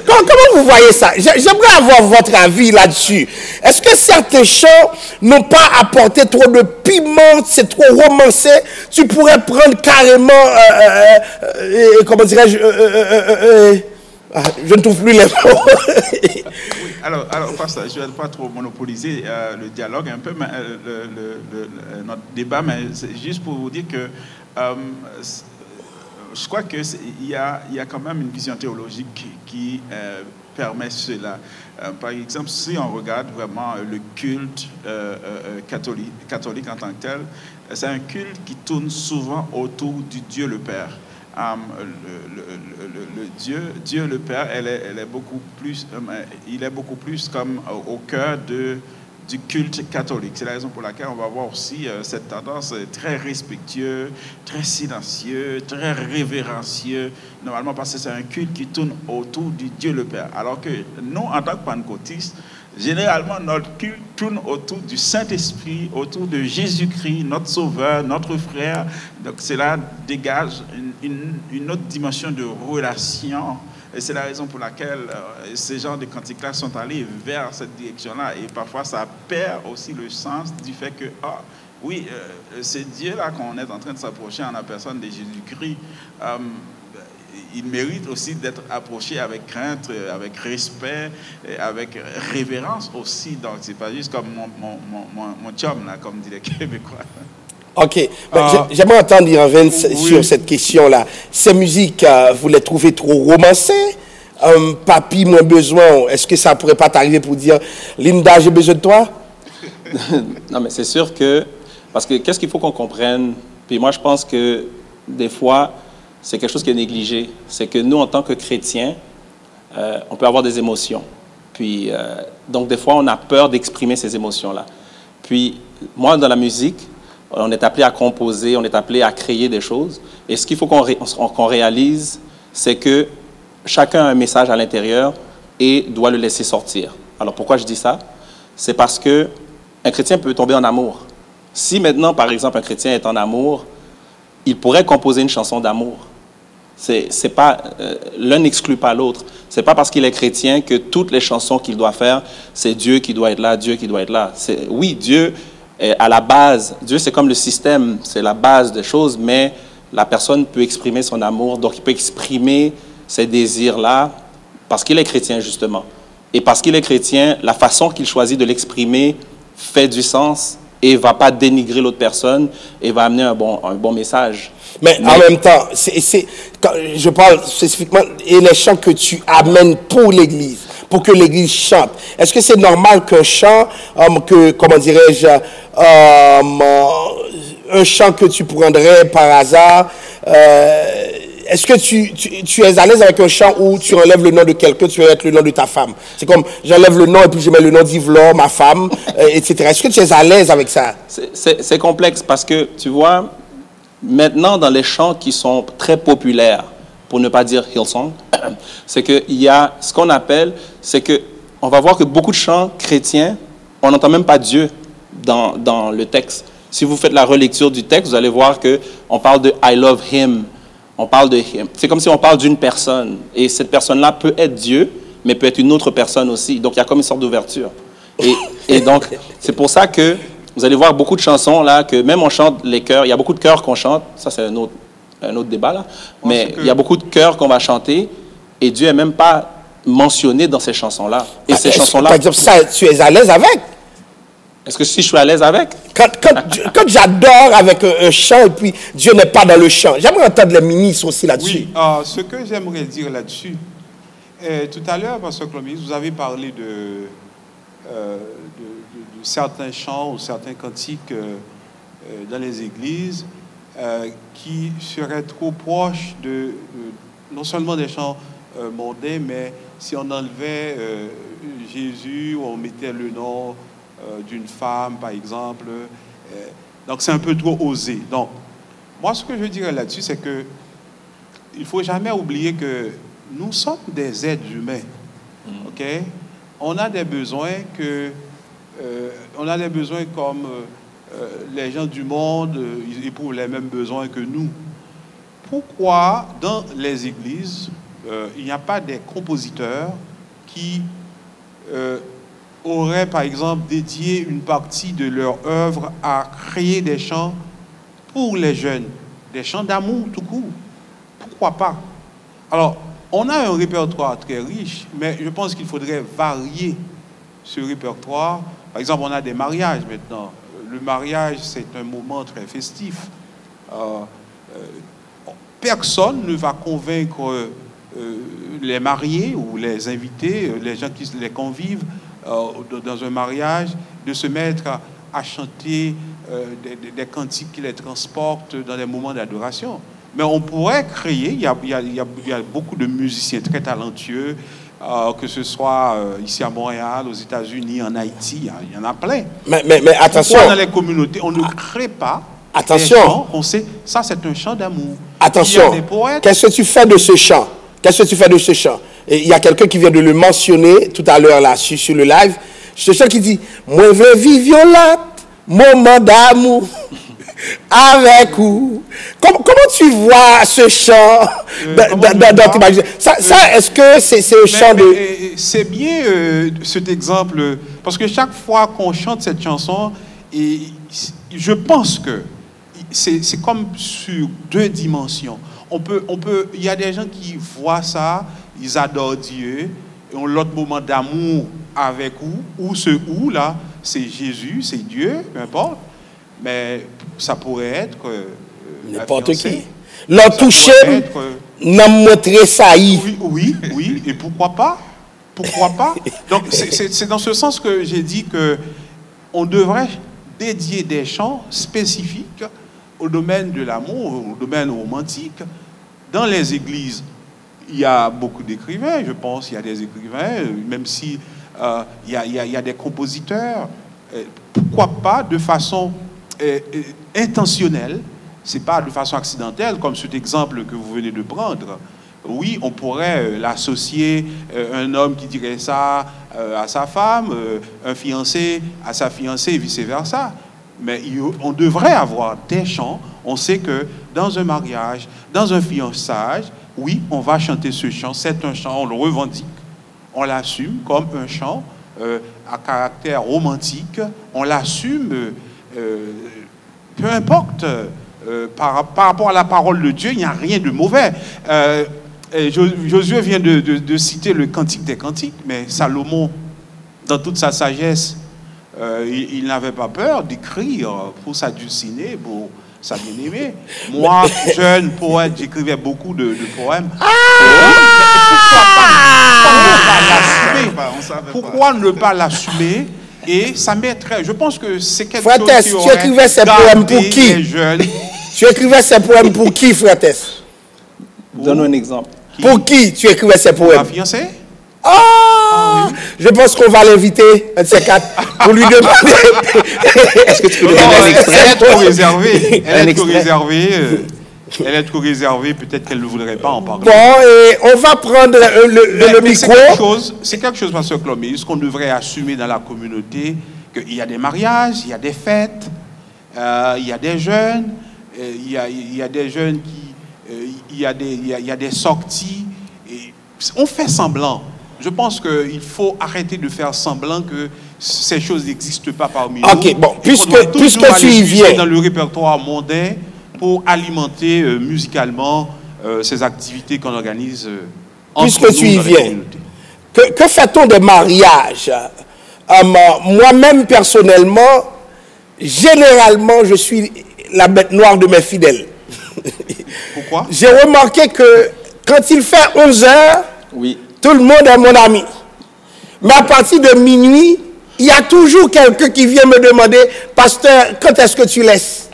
Comment vous voyez ça? J'aimerais avoir votre avis là-dessus. Est-ce que certains chants n'ont pas apporté trop de piment, c'est trop romancé? Tu pourrais prendre carrément, comment dirais-je, je ne trouve plus les mots. Oui, alors pasteur, je ne vais pas trop monopoliser le dialogue, un peu, mais, notre débat, mais c'est juste pour vous dire que je crois qu'il y a quand même une vision théologique qui permet cela. Par exemple, si on regarde vraiment le culte catholique en tant que tel, c'est un culte qui tourne souvent autour du Dieu le Père. Dieu le Père, il est beaucoup plus comme au cœur du culte catholique. C'est la raison pour laquelle on va voir aussi cette tendance très respectueuse, très silencieux, très révérencieux, normalement parce que c'est un culte qui tourne autour du Dieu le Père. Alors que nous, en tant que pentecôtistes, généralement, notre culte tourne autour du Saint-Esprit, autour de Jésus-Christ, notre Sauveur, notre frère. Donc cela dégage une autre dimension de relation. Et c'est la raison pour laquelle ces genres de cantiques-là sont allés vers cette direction-là. Et parfois, ça perd aussi le sens du fait que, oui, c'est Dieu-là qu'on est en train de s'approcher en la personne de Jésus-Christ. Il mérite aussi d'être approché avec crainte, avec respect, avec révérence aussi. Donc, c'est pas juste comme mon chum, là, comme disent les Québécois. OK. J'aimerais entendre Irvin sur cette question-là. Ces musiques, vous les trouvez trop romancées? Papi, moins besoin. Est-ce que ça pourrait pas t'arriver pour dire, Linda, j'ai besoin de toi? Non, mais c'est sûr que... Parce que qu'est-ce qu'il faut qu'on comprenne? Puis moi, je pense que des fois, c'est quelque chose qui est négligé. C'est que nous, en tant que chrétiens, on peut avoir des émotions. Puis, donc, des fois, on a peur d'exprimer ces émotions-là. Puis, moi, dans la musique, on est appelé à composer, on est appelé à créer des choses. Et ce qu'il faut qu'on réalise, c'est que chacun a un message à l'intérieur et doit le laisser sortir. Alors, pourquoi je dis ça? C'est parce qu'un chrétien peut tomber en amour. Si maintenant, par exemple, un chrétien est en amour, il pourrait composer une chanson d'amour. C'est pas, l'un n'exclut pas l'autre. C'est pas parce qu'il est chrétien que toutes les chansons qu'il doit faire, c'est Dieu qui doit être là, Dieu qui doit être là. Oui, Dieu... à la base, Dieu c'est comme le système, c'est la base des choses, mais la personne peut exprimer son amour, donc il peut exprimer ces désirs-là parce qu'il est chrétien justement. Et parce qu'il est chrétien, la façon qu'il choisit de l'exprimer fait du sens et ne va pas dénigrer l'autre personne et va amener un bon message. Mais en même temps, quand je parle spécifiquement et les chants que tu amènes pour l'Église, pour que l'Église chante. Est-ce que c'est normal qu'un chant, comment dirais-je, un chant que tu prendrais par hasard, est-ce que tu es à l'aise avec un chant où tu enlèves le nom de quelqu'un, tu veux mettre le nom de ta femme? C'est comme, j'enlève le nom et puis je mets le nom d'Yvelore, ma femme, etc. Est-ce que tu es à l'aise avec ça? C'est complexe parce que, tu vois, maintenant, dans les chants qui sont très populaires, pour ne pas dire Hillsong, c'est qu'il y a ce qu'on appelle, c'est qu'on va voir que beaucoup de chants chrétiens, on n'entend même pas Dieu dans le texte. Si vous faites la relecture du texte, vous allez voir qu'on parle de « I love him », on parle de « him ». C'est comme si on parle d'une personne, et cette personne-là peut être Dieu, mais peut être une autre personne aussi. Donc, il y a comme une sorte d'ouverture. Et donc, c'est pour ça que vous allez voir beaucoup de chansons, là, que même on chante les chœurs, il y a beaucoup de chœurs qu'on chante, ça c'est un autre débat, là, mais il y a beaucoup de chœurs qu'on va chanter, et Dieu n'est même pas mentionné dans ces chansons-là. Et ces chansons-là... Par exemple, ça, tu es à l'aise avec? Est-ce que si je suis à l'aise avec? Quand j'adore avec un chant, et puis Dieu n'est pas dans le chant, j'aimerais entendre les ministres aussi là-dessus. Oui, ce que j'aimerais dire là-dessus, tout à l'heure, Pasteur Clomis, vous avez parlé de certains chants ou certains cantiques dans les églises qui seraient trop proches non seulement des chants mondains, mais si on enlevait Jésus ou on mettait le nom d'une femme, par exemple, Donc c'est un peu trop osé. Donc, moi ce que je dirais là-dessus, c'est que il ne faut jamais oublier que nous sommes des êtres humains. OK? On a des besoins comme les gens du monde, ils éprouvent les mêmes besoins que nous. Pourquoi dans les églises, il n'y a pas des compositeurs qui auraient, par exemple, dédié une partie de leur œuvre à créer des chants pour les jeunes, des chants d'amour tout court? Pourquoi pas? Alors, on a un répertoire très riche, mais je pense qu'il faudrait varier ce répertoire. Par exemple, on a des mariages maintenant. Le mariage, c'est un moment très festif. Personne ne va convaincre les mariés ou les invités, les gens qui les convivent dans un mariage, de se mettre à chanter des cantiques qui les transportent dans des moments d'adoration. Mais on pourrait créer, il y a beaucoup de musiciens très talentueux, que ce soit ici à Montréal, aux États-Unis, en Haïti, il y en a plein. Mais attention. Pourquoi dans les communautés, on ne crée pas attention. des chants, on sait, ça c'est un chant d'amour. Attention, qu'est-ce que tu fais de ce chant? Qu'est-ce que tu fais de ce chant? Et il y a quelqu'un qui vient de le mentionner tout à l'heure là sur le live. Ce chant qui dit « Moi veux vivre violente, moment d'amour avec vous ». Comment tu vois ce chant dans tes imaginations? Ça est-ce que c'est un chant de... C'est bien cet exemple, parce que chaque fois qu'on chante cette chanson, et je pense que c'est comme sur deux dimensions. Il y a des gens qui voient ça, ils adorent Dieu, et ont l'autre moment d'amour avec vous, ou ce ou là, c'est Jésus, c'est Dieu, peu importe, mais ça pourrait être n'importe qui. L'ont touché, n'a montré ça. Oui, et pourquoi pas? Pourquoi pas? Donc c'est dans ce sens que j'ai dit que on devrait dédier des chants spécifiques au domaine de l'amour, au domaine romantique. Dans les églises, il y a beaucoup d'écrivains, je pense, il y a des écrivains, même si il y a des compositeurs. Pourquoi pas de façon intentionnelle, c'est pas de façon accidentelle, comme cet exemple que vous venez de prendre. Oui, on pourrait l'associer, un homme qui dirait ça à sa femme, un fiancé à sa fiancée et vice-versa. Mais on devrait avoir des chants. On sait que dans un mariage, dans un fiançage, oui, on va chanter ce chant. C'est un chant, on le revendique, on l'assume comme un chant à caractère romantique. On l'assume, peu importe, par rapport à la parole de Dieu, il n'y a rien de mauvais. Josué vient de citer le Cantique des Cantiques, mais Salomon, dans toute sa sagesse, il n'avait pas peur d'écrire pour sa dulcinée, pour sa bien-aimée. Moi, jeune poète, j'écrivais beaucoup de poèmes. Pourquoi ne pas l'assumer? Et ça mettrait, je pense que c'est quelque chose qui aurait... tu écrivais ces poèmes pour qui? Tu écrivais ces poèmes pour qui, Fratès? Donne-nous un exemple. Pour qui tu écrivais ces poèmes? Ma fiancée. Ah, oui. Je pense qu'on va l'inviter, un de ces quatre, pour lui demander. Est-ce que tu peux lui donner un extrait? Elle est trop réservée. Elle est trop réservée. Elle est trop réservée. Peut-être qu'elle ne voudrait pas en parler. Bon, et on va prendre le micro. C'est quelque chose, Pasteur Clomis, ce qu'on devrait assumer dans la communauté, qu'il y a des mariages, il y a des fêtes, il y a des jeunes, il y a des jeunes qui... il y a des sorties. Et on fait semblant. Je pense qu'il faut arrêter de faire semblant que ces choses n'existent pas parmi nous. Ok, bon, puisque tu y viens. Dans le répertoire mondain pour alimenter musicalement ces activités qu'on organise entre nous. Puisque tu y viens, que fait-on des mariages? Moi-même, personnellement, généralement, je suis la bête noire de mes fidèles. Pourquoi? J'ai remarqué que quand il fait 11 heures, oui, tout le monde est mon ami. Mais à partir de minuit, il y a toujours quelqu'un qui vient me demander, pasteur, quand est-ce que tu laisses?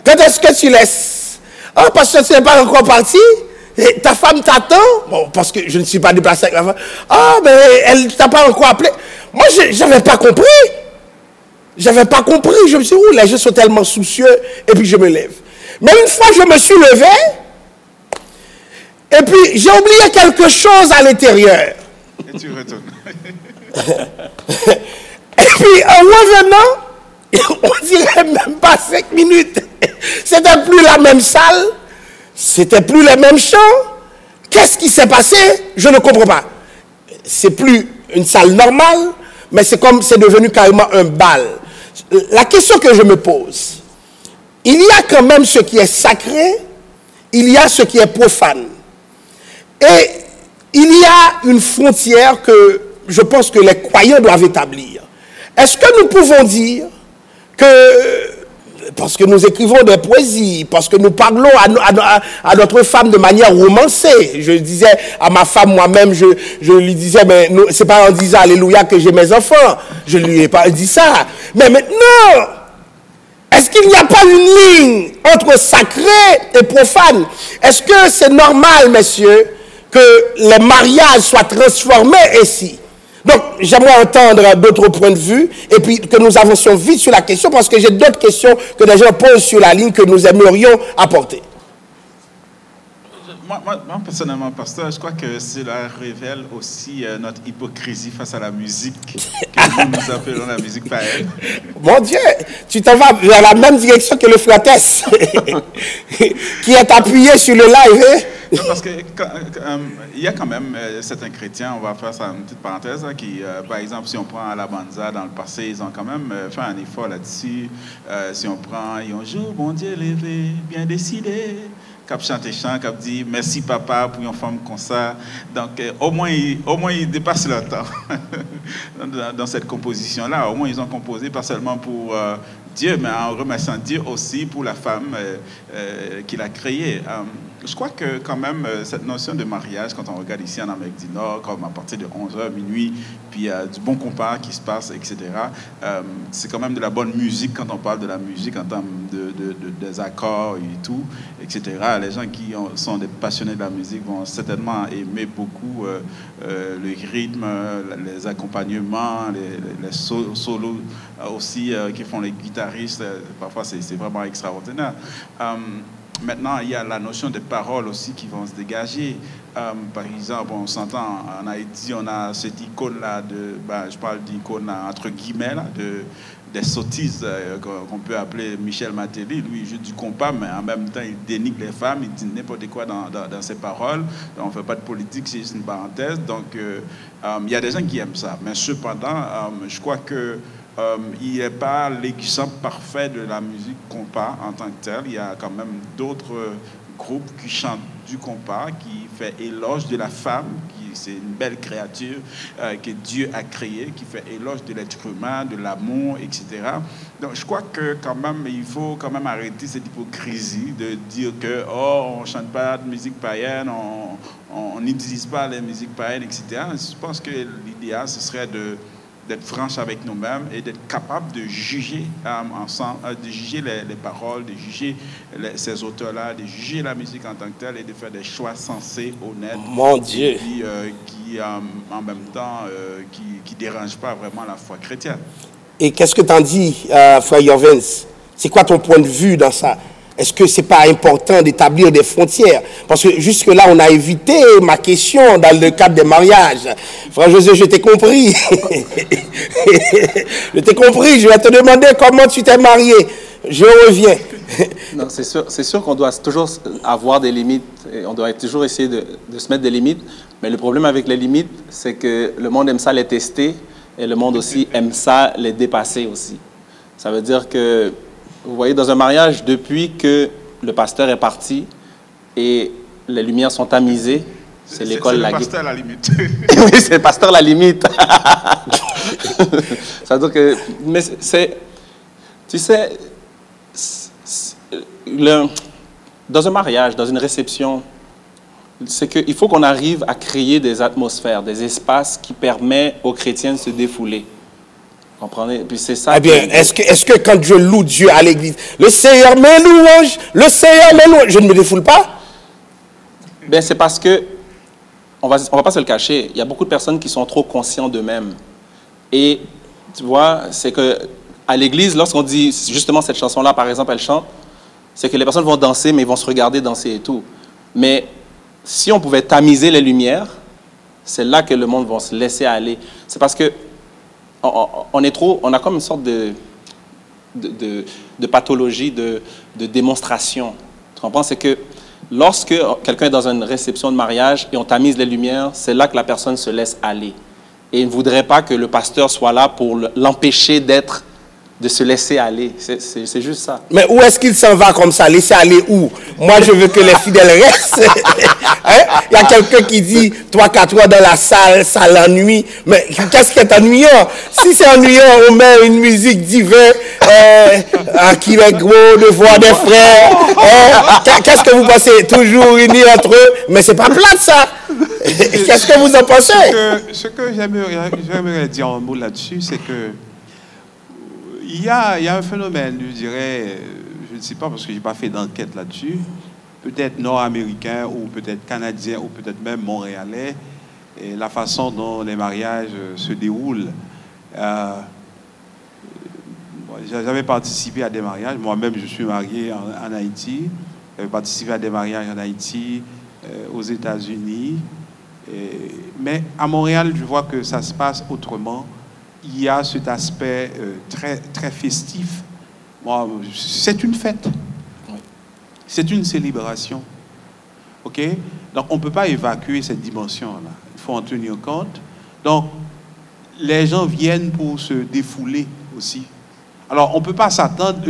Quand est-ce que tu laisses? Oh, pasteur, tu n'es pas encore parti? Et ta femme t'attend? Bon, parce que je ne suis pas déplacé avec ma femme. Ah, mais elle ne t'a pas encore appelé. Moi, je n'avais pas compris. Je n'avais pas compris. Je me suis dit, les gens sont tellement soucieux. Et puis je me lève. Mais une fois je me suis levé, et puis j'ai oublié quelque chose à l'intérieur. Et tu retournes. Et puis en revenant, on dirait même pas 5 minutes. C'était plus la même salle. C'était plus les mêmes chants. Qu'est-ce qui s'est passé? Je ne comprends pas. C'est plus une salle normale, mais c'est comme c'est devenu carrément un bal. La question que je me pose, il y a quand même ce qui est sacré, il y a ce qui est profane. Et il y a une frontière que je pense que les croyants doivent établir. Est-ce que nous pouvons dire que, parce que nous écrivons des poésies, parce que nous parlons à notre femme de manière romancée, je disais à ma femme moi-même, je lui disais, mais c'est pas en disant Alléluia que j'ai mes enfants, je ne lui ai pas dit ça. Mais maintenant, est-ce qu'il n'y a pas une ligne entre sacré et profane? Est-ce que c'est normal, messieurs, que les mariages soient transformés ainsi? Donc, j'aimerais entendre d'autres points de vue et puis que nous avancions vite sur la question parce que j'ai d'autres questions que les gens posent sur la ligne que nous aimerions apporter. Moi, personnellement, pasteur, je crois que cela révèle aussi notre hypocrisie face à la musique que nous appelons la musique païenne. Mon Dieu, tu t'en vas vers la même direction que le frère Tess, qui est appuyé sur le live. Non, parce que il y a quand même certains chrétiens, on va faire ça une petite parenthèse, hein, qui, par exemple, si on prend Alabanza dans le passé, ils ont quand même fait un effort là-dessus. Si on prend, ils ont joué, bon Dieu levé, bien décidé. Cap chante chant, cap dit merci papa pour une femme comme ça. Donc au moins ils dépassent leur temps dans cette composition-là. Au moins ils ont composé pas seulement pour Dieu, mais en remerciant Dieu aussi pour la femme qu'il a créée. Je crois que quand même cette notion de mariage, quand on regarde ici en Amérique du Nord, comme à partir de 11h, minuit, puis du bon compas qui se passe, etc., c'est quand même de la bonne musique quand on parle de la musique en termes des accords et tout, etc. Les gens qui sont des passionnés de la musique vont certainement aimer beaucoup le rythme, les accompagnements, les solos aussi qui font les guitaristes. Parfois, c'est vraiment extraordinaire. Maintenant, il y a la notion de paroles aussi qui vont se dégager. Par exemple, on s'entend en Haïti, on a cette icône-là, je parle d'icône entre guillemets, là, des sottises qu'on peut appeler Michel Matéli. Lui, il joue du compas, mais en même temps, il dénigre les femmes, il dit n'importe quoi dans ses paroles. On ne fait pas de politique, c'est juste une parenthèse. Donc, il y a des gens qui aiment ça. Mais cependant, je crois que il n'est pas l'exemple parfait de la musique compas en tant que tel. Il y a quand même d'autres groupes qui chantent du compas, qui fait éloge de la femme, c'est une belle créature que Dieu a créée, qui fait éloge de l'être humain, de l'amour, etc. Donc je crois que quand même, il faut quand même arrêter cette hypocrisie de dire que on ne chante pas de musique païenne, on n'utilise pas les musiques païennes, etc. Je pense que l'idéal, ce serait d'être franche avec nous-mêmes et d'être capable de juger ensemble, de juger les paroles, de juger ces auteurs-là, de juger la musique en tant que telle et de faire des choix sensés, honnêtes. Mon Dieu. Et puis, qui en même temps, qui dérangent pas vraiment la foi chrétienne. Et qu'est-ce que t'en dis, frère Jovens? C'est quoi ton point de vue dans ça? Est-ce que ce n'est pas important d'établir des frontières? Parce que jusque-là, on a évité ma question dans le cadre des mariages. Frère José, je t'ai compris. Je t'ai compris. Je vais te demander comment tu t'es marié. Je reviens. Non, c'est sûr qu'on doit toujours avoir des limites. Et on doit toujours essayer de se mettre des limites. Mais le problème avec les limites, c'est que le monde aime ça les tester et le monde aussi aime ça les dépasser aussi. Ça veut dire que vous voyez, dans un mariage, depuis que le pasteur est parti et les lumières sont tamisées, c'est l'école la limite. C'est le pasteur la limite. Oui, c'est le pasteur la limite. Ça veut dire que... Mais c'est... Tu sais, dans un mariage, dans une réception, c'est qu'il faut qu'on arrive à créer des atmosphères, des espaces qui permettent aux chrétiens de se défouler. Comprenez? Puis c'est ça. Eh bien, est-ce que quand je loue Dieu à l'église, le Seigneur mes louanges, le Seigneur mes louanges, je ne me défoule pas? Bien, c'est parce que, on va pas se le cacher, il y a beaucoup de personnes qui sont trop conscients d'eux-mêmes. Et, tu vois, c'est que à l'église, lorsqu'on dit justement cette chanson-là, par exemple, elle chante, c'est que les personnes vont danser, mais ils vont se regarder danser et tout. Mais si on pouvait tamiser les lumières, c'est là que le monde va se laisser aller. C'est parce que on a comme une sorte de pathologie, de démonstration. Tu comprends? C'est que lorsque quelqu'un est dans une réception de mariage et on tamise les lumières, c'est là que la personne se laisse aller. Et il ne voudrait pas que le pasteur soit là pour l'empêcher de se laisser aller. C'est juste ça. Mais où est-ce qu'il s'en va comme ça? Laisser aller où? Moi, je veux que les fidèles restent. Hein? Il y a quelqu'un qui dit 3-4 heures dans la salle, ça l'ennuie. Mais qu'est-ce qui est ennuyant? Si c'est ennuyant, on met une musique divine, qui est gros, de voix des frères. Qu'est-ce que vous pensez? Toujours unis entre eux? Mais c'est pas plate, ça. Qu'est-ce que vous en pensez? Ce que j'aimerais dire un mot là-dessus, c'est que il y a un phénomène, je dirais, je ne sais pas parce que je n'ai pas fait d'enquête là-dessus, peut-être nord-américain ou peut-être canadien ou peut-être même montréalais, et la façon dont les mariages se déroulent. J'avais participé à des mariages, moi-même je suis marié en Haïti, j'avais participé à des mariages en Haïti, aux États-Unis, mais à Montréal, je vois que ça se passe autrement. Il y a cet aspect très, très festif. C'est une fête. C'est une célébration. OK? Donc, on ne peut pas évacuer cette dimension-là. Il faut en tenir compte. Donc, les gens viennent pour se défouler aussi. Alors, on ne peut pas s'attendre...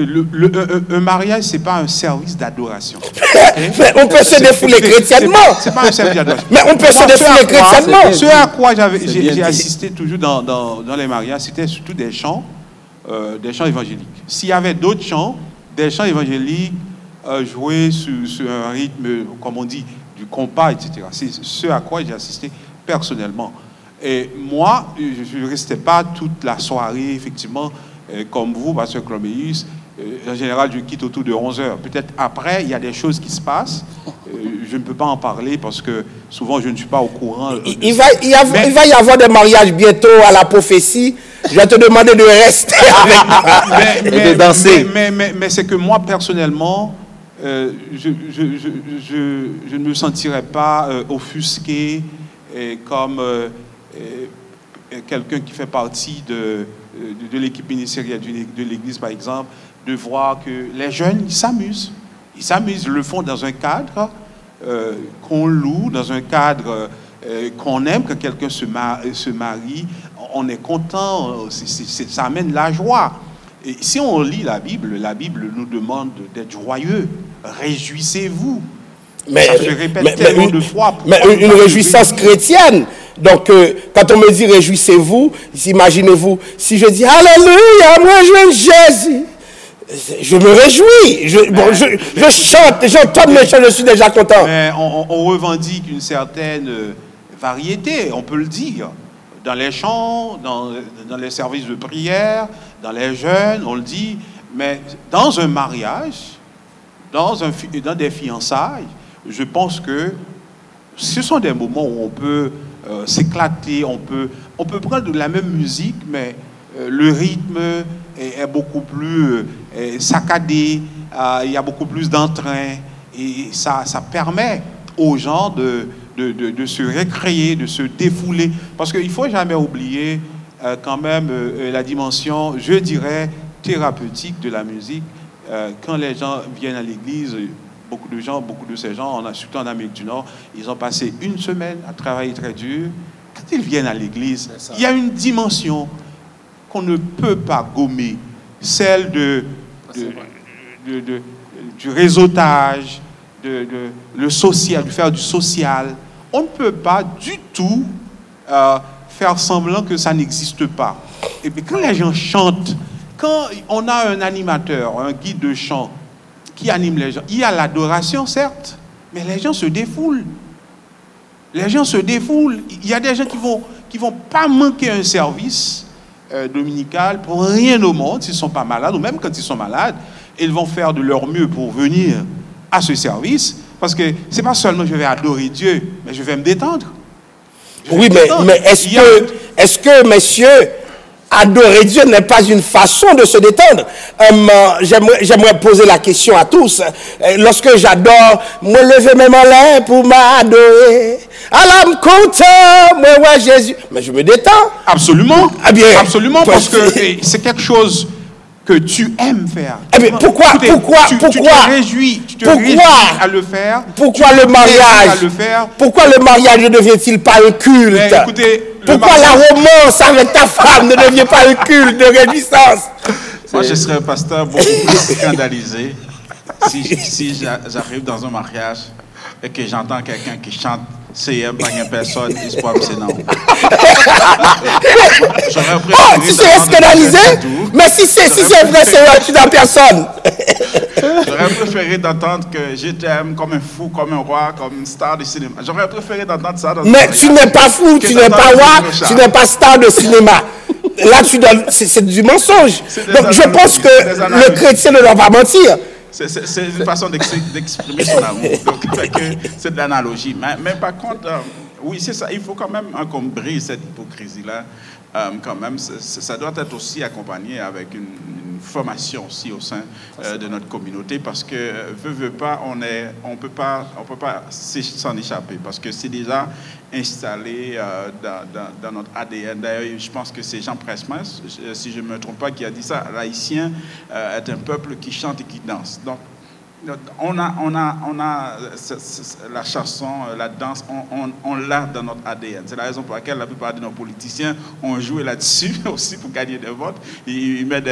Un mariage, ce n'est pas un service d'adoration. Okay? Mais on peut se défouler chrétiennement. Ce n'est pas un service d'adoration. Mais on peut se défouler chrétiennement. Ce à quoi j'ai assisté toujours dans les mariages, c'était surtout des chants évangéliques. S'il y avait d'autres chants, des chants évangéliques joués sur un rythme, comme on dit, du compas, etc. C'est ce à quoi j'ai assisté personnellement. Et moi, je ne restais pas toute la soirée, effectivement, comme vous, Pasteur Chloméus. En général, je quitte autour de 11h. Peut-être après, il y a des choses qui se passent. Je ne peux pas en parler parce que souvent, je ne suis pas au courant. Il va y avoir des mariages bientôt à la prophétie. Je vais te demander de rester avec moi et de danser. Mais c'est que moi, personnellement, je ne me sentirais pas offusqué comme quelqu'un qui fait partie de l'équipe ministérielle de l'Église, par exemple, de voir que les jeunes, ils s'amusent. Ils s'amusent, ils le font dans un cadre qu'on loue, dans un cadre qu'on aime. Quand quelqu'un se marie, on est content, ça amène la joie. Et si on lit la Bible nous demande d'être joyeux. Réjouissez-vous. Mais, ça se répète tellement de fois. Mais une réjouissance chrétienne. Donc, quand on me dit réjouissez-vous, imaginez-vous, si je dis Alléluia, moi je veux Jésus, je me réjouis, je chante, j'entends mes chants, je suis déjà content. Mais on revendique une certaine variété, on peut le dire, dans les chants, dans les services de prière, dans les jeûnes, on le dit, mais dans un mariage, dans des fiançailles, je pense que ce sont des moments où on peut s'éclater, on peut prendre de la même musique, mais le rythme est beaucoup plus saccadé, il y a beaucoup plus d'entrain, et ça permet aux gens de se récréer, de se défouler, parce qu'il ne faut jamais oublier quand même la dimension, je dirais, thérapeutique de la musique. Quand les gens viennent à l'église, beaucoup de ces gens, surtout en Amérique du Nord, ils ont passé une semaine à travailler très dur. Quand ils viennent à l'église, il y a une dimension qu'on ne peut pas gommer, celle du réseautage, le social, de faire du social. On ne peut pas du tout faire semblant que ça n'existe pas. Et puis quand les gens chantent, quand on a un animateur, un guide de chant qui anime les gens, il y a l'adoration, certes, mais les gens se défoulent. Les gens se défoulent. Il y a des gens qui vont pas manquer un service dominical pour rien au monde s'ils ne sont pas malades, ou même quand ils sont malades, ils vont faire de leur mieux pour venir à ce service, parce que ce n'est pas seulement je vais adorer Dieu, mais je vais me détendre. Oui, mais est-ce que, messieurs, adorer Dieu n'est pas une façon de se détendre. J'aimerais poser la question à tous. Lorsque j'adore, me lever même en l'air pour m'adorer. Alors, me content, moi, ouais, Jésus. Mais je me détends. Absolument. Ah bien, absolument, parce que c'est quelque chose que tu aimes faire. Eh bien, pourquoi tu te réjouis à le faire. Pourquoi le mariage Pourquoi le mariage ne devient-il pas un culte? Mais écoutez, pourquoi la romance avec ta femme ne devient pas un culte de réjouissance? Moi, je serais un pasteur beaucoup plus scandalisé si j'arrive dans un mariage et que j'entends quelqu'un qui chante CM, pas une personne, espoir, c'est non. Oh, tu serais scandalisé? Mais si c'est vrai, c'est tu n'as personne. J'aurais préféré d'entendre que je t'aime comme un fou, comme un roi, comme une star de cinéma. J'aurais préféré d'entendre ça dans mais tu n'es pas fou, tu n'es pas roi, tu n'es pas star de cinéma. Là, c'est du mensonge. Donc, je pense que le chrétien ne doit pas mentir. C'est une façon d'exprimer son amour. Donc, c'est de l'analogie. Mais par contre, oui, c'est ça. Il faut quand même qu'on brise cette hypocrisie-là. Quand même, ça doit être aussi accompagné avec une formation aussi au sein de notre communauté, parce que veut pas, on peut pas s'en échapper, parce que c'est déjà installé dans notre ADN. D'ailleurs, je pense que c'est Jean Pressman, si je ne me trompe pas, qui a dit ça. L'haïtien est un peuple qui chante et qui danse. Donc, on a la chanson, la danse, on l'a dans notre ADN. C'est la raison pour laquelle la plupart de nos politiciens ont joué là-dessus aussi pour gagner des votes. Ils mettent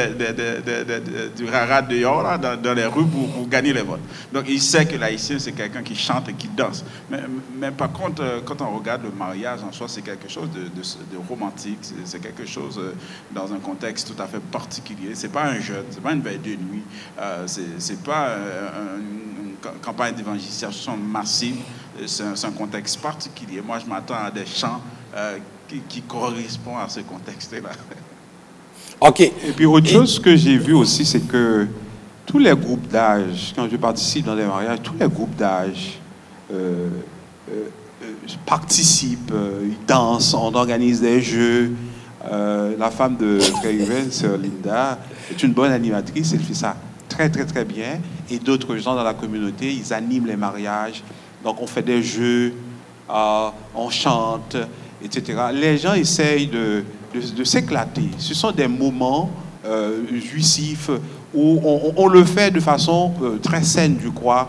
du rara dehors là, dans les rues pour gagner les votes. Donc il sait que l'haïtien, c'est quelqu'un qui chante et qui danse. Mais par contre, quand on regarde le mariage en soi, c'est quelque chose de romantique, c'est quelque chose dans un contexte tout à fait particulier. C'est pas un jeûne, c'est pas une veille de nuit, c'est pas une campagne d'évangélisation massive, c'est un contexte particulier. Moi, je m'attends à des chants qui correspondent à ce contexte-là. OK. Et puis, autre chose que j'ai vu aussi, c'est que tous les groupes d'âge, quand je participe dans des mariages, tous les groupes d'âge participent, ils dansent, on organise des jeux. La femme de Trayven, Sœur Linda, est une bonne animatrice, elle fait ça très, très, très bien. Et d'autres gens dans la communauté, ils animent les mariages. Donc, on fait des jeux, on chante, etc. Les gens essayent de s'éclater. Ce sont des moments jouissifs où on le fait de façon très saine, je crois.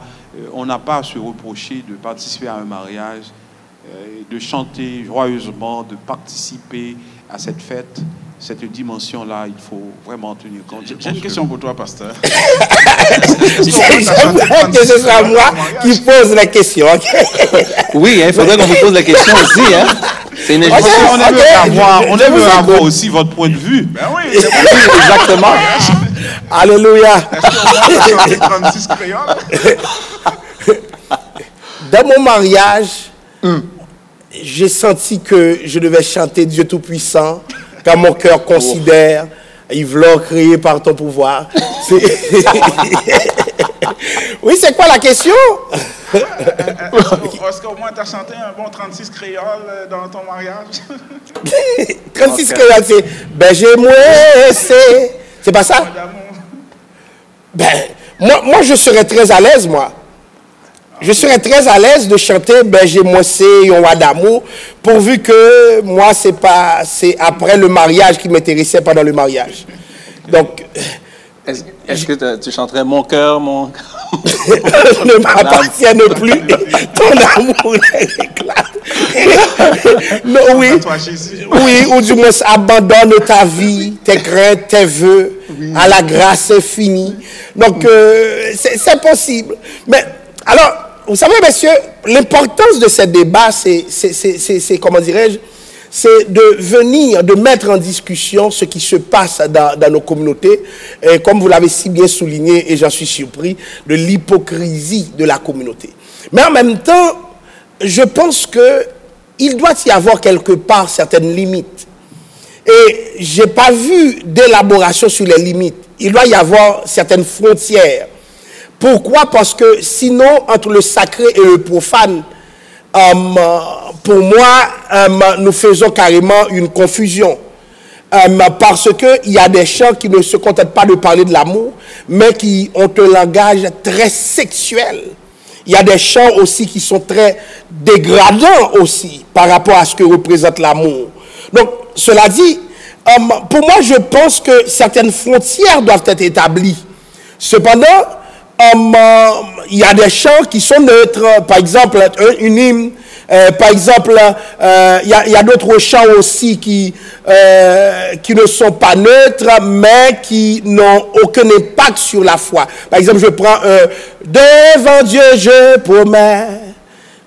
On n'a pas à se reprocher de participer à un mariage, de chanter joyeusement, de participer à cette fête. Cette dimension-là, il faut vraiment tenir compte. J'ai une question pour toi, pasteur. J'aimerais que ce soit moi qui pose la question. Okay? Oui, il faudrait qu'on vous pose la question aussi. Hein? C'est une on aimerait avoir aussi votre point de vue. Ben oui, exactement. Alléluia. Est-ce qu'on peut 36 créoles? Dans mon mariage, j'ai senti que je devais chanter Dieu Tout-Puissant, car mon cœur considère, Yves Laure créé par ton pouvoir. Oui, c'est quoi la question? Est-ce qu'au moins tu as chanté un bon 36 créoles dans ton mariage? 36 créoles, c'est ben j'ai moi, c'est pas ça? Ben, moi je serais très à l'aise, moi. Je serais très à l'aise de chanter ben j'ai moi c'est un roi d'amour, pourvu que moi c'est après le mariage qui m'intéressait, pas dans le mariage. Donc est-ce que tu chanterais mon cœur, mon ne m'appartienne plus, ton amour réclame. Non, oui, ou du moins abandonne ta vie, tes craintes, tes vœux à la grâce infinie. Donc c'est possible. Mais alors, vous savez, messieurs, l'importance de ce débat, c'est comment dirais-je, c'est de venir, de mettre en discussion ce qui se passe dans nos communautés, et comme vous l'avez si bien souligné, et j'en suis surpris, de l'hypocrisie de la communauté. Mais en même temps, je pense qu'il doit y avoir quelque part certaines limites. Et je n'ai pas vu d'élaboration sur les limites. Il doit y avoir certaines frontières. Pourquoi? Parce que sinon, entre le sacré et le profane, pour moi, nous faisons carrément une confusion. parce qu'il y a des chants qui ne se contentent pas de parler de l'amour, mais qui ont un langage très sexuel. Il y a des chants aussi qui sont très dégradants aussi par rapport à ce que représente l'amour. Donc, cela dit, pour moi, je pense que certaines frontières doivent être établies. Cependant, il y a des chants qui sont neutres, par exemple, une hymne, par exemple, il y a d'autres chants aussi qui ne sont pas neutres, mais qui n'ont aucun impact sur la foi. Par exemple, je prends devant Dieu, je promets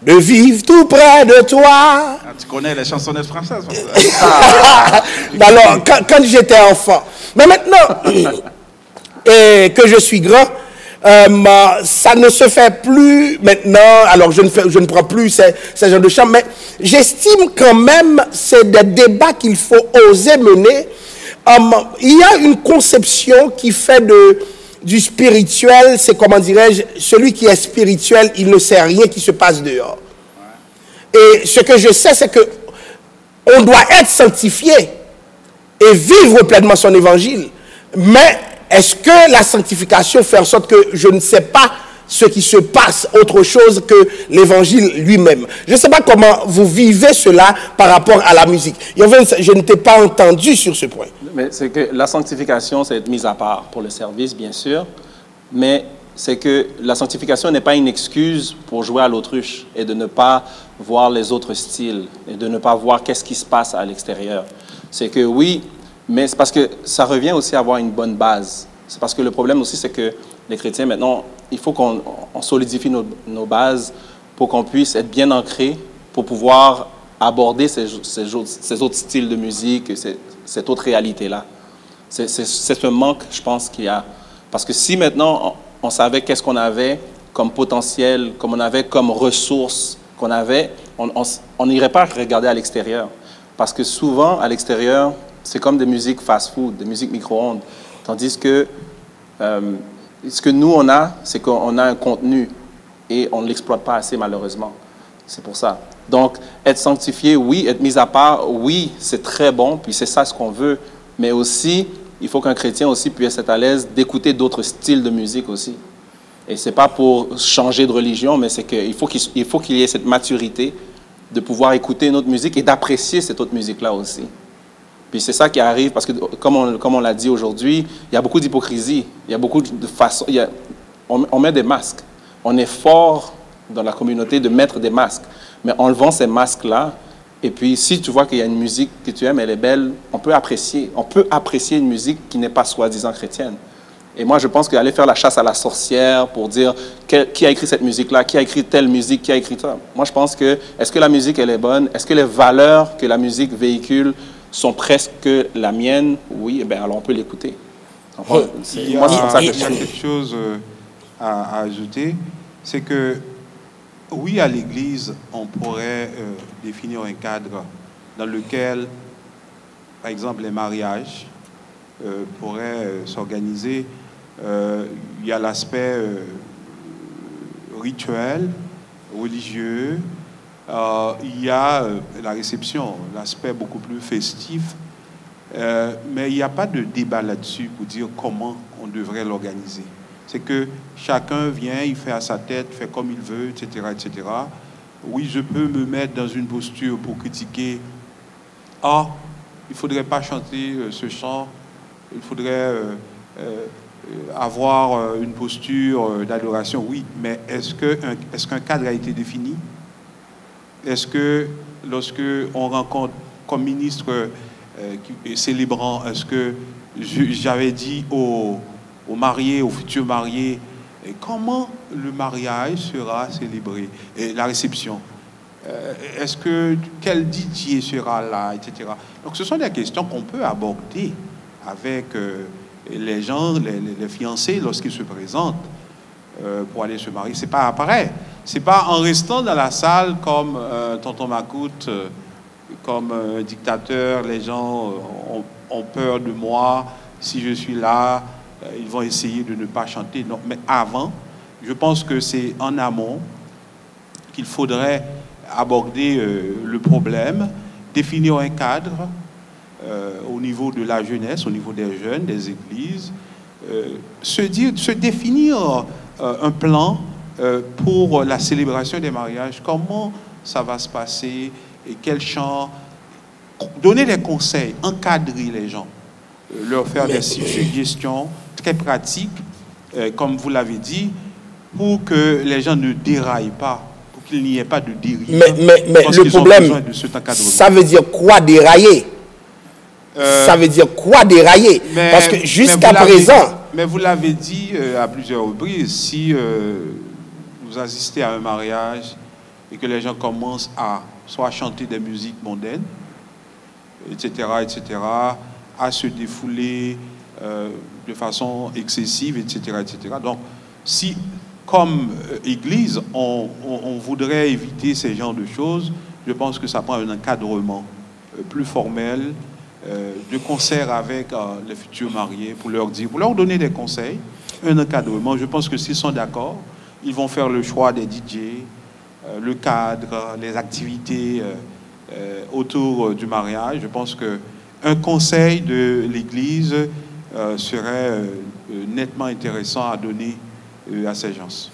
de vivre tout près de toi. Ah, tu connais les chansonnettes françaises? Alors, quand j'étais enfant. Mais maintenant, et que je suis grand, ça ne se fait plus maintenant. Alors, je ne prends plus ces genres de chants, mais j'estime quand même c'est des débats qu'il faut oser mener. Il y a une conception qui fait du spirituel, c'est, comment dirais-je, celui qui est spirituel, il ne sait rien qui se passe dehors. Et ce que je sais, c'est que on doit être sanctifié et vivre pleinement son évangile. Mais est-ce que la sanctification fait en sorte que je ne sais pas ce qui se passe autre chose que l'évangile lui-même? Je ne sais pas comment vous vivez cela par rapport à la musique. Je ne t'ai pas entendu sur ce point. Mais c'est que la sanctification, c'est être mise à part pour le service, bien sûr, mais c'est que la sanctification n'est pas une excuse pour jouer à l'autruche et de ne pas voir les autres styles et de ne pas voir qu'est-ce qui se passe à l'extérieur. C'est que oui, mais c'est parce que ça revient aussi à avoir une bonne base. C'est parce que le problème aussi, c'est que les chrétiens, maintenant, il faut qu'on solidifie nos bases pour qu'on puisse être bien ancrés, pour pouvoir aborder ces autres styles de musique, cette autre réalité-là. C'est ce manque, je pense, qu'il y a. Parce que si maintenant, on savait qu'est-ce qu'on avait comme potentiel, comme on avait comme ressources qu'on avait, on n'irait pas regarder à l'extérieur. Parce que souvent, à l'extérieur, c'est comme des musiques fast-food, des musiques micro-ondes. Tandis que ce que nous, on a, c'est qu'on a un contenu et on ne l'exploite pas assez, malheureusement. C'est pour ça. Donc, être sanctifié, oui. Être mis à part, oui, c'est très bon. Puis c'est ça ce qu'on veut. Mais aussi, il faut qu'un chrétien aussi puisse être à l'aise d'écouter d'autres styles de musique aussi. Et ce n'est pas pour changer de religion, mais c'est qu'il faut qu'il y ait cette maturité de pouvoir écouter une autre musique et d'apprécier cette autre musique-là aussi. Puis c'est ça qui arrive, parce que comme on l'a dit aujourd'hui, il y a beaucoup d'hypocrisie, il y a beaucoup de façons... On met des masques. On est fort dans la communauté de mettre des masques. Mais enlevant ces masques-là, et puis si tu vois qu'il y a une musique que tu aimes, elle est belle, on peut apprécier une musique qui n'est pas soi-disant chrétienne. Et moi, je pense qu'aller faire la chasse à la sorcière pour dire qui a écrit cette musique-là, qui a écrit telle musique, qui a écrit ça. Moi, je pense que, est-ce que la musique, elle est bonne? Est-ce que les valeurs que la musique véhicule sont presque la mienne? Oui, eh bien, alors on peut l'écouter. Il y a quelque chose à ajouter, c'est que, oui, à l'Église, on pourrait définir un cadre dans lequel, par exemple, les mariages pourraient s'organiser. Il y a l'aspect rituel, religieux, il y a la réception, l'aspect beaucoup plus festif, mais il n'y a pas de débat là-dessus pour dire comment on devrait l'organiser. C'est que chacun vient, il fait à sa tête, fait comme il veut, etc., etc. Oui, je peux me mettre dans une posture pour critiquer. Ah, il ne faudrait pas chanter ce chant, il faudrait avoir une posture d'adoration. Oui, mais est-ce qu'un cadre a été défini? Est-ce que lorsque on rencontre comme ministre célébrant, est-ce que j'avais dit aux mariés, aux futurs mariés, comment le mariage sera célébré, et la réception? Est-ce que quel DJ sera là, etc. Donc ce sont des questions qu'on peut aborder avec les gens, les fiancés lorsqu'ils se présentent pour aller se marier. C'est pas pareil. C'est pas en restant dans la salle comme Tonton Macoute, comme un dictateur. Les gens ont peur de moi. Si je suis là, ils vont essayer de ne pas chanter. Non, mais avant, je pense que c'est en amont qu'il faudrait aborder le problème, définir un cadre au niveau de la jeunesse, au niveau des jeunes, des églises, se définir un plan pour la célébration des mariages, comment ça va se passer et quel chant, donner des conseils, encadrer les gens, leur faire des suggestions très pratiques, comme vous l'avez dit, pour que les gens ne déraillent pas, pour qu'il n'y ait pas de dérive. Mais le problème, ça veut dire quoi dérailler? Ça veut dire quoi dérailler? Parce que jusqu'à présent... Mais vous l'avez dit à plusieurs reprises, si vous assistez à un mariage et que les gens commencent à soit chanter des musiques mondaines, etc., à se défouler de façon excessive, etc., etc. Donc, si, comme Église, on voudrait éviter ces genres de choses, je pense que ça prend un encadrement plus formel, de concert avec les futurs mariés pour leur dire, pour leur donner des conseils, un encadrement. Je pense que s'ils sont d'accord, ils vont faire le choix des DJ, le cadre, les activités autour du mariage. Je pense qu'un conseil de l'Église serait nettement intéressant à donner à ces gens.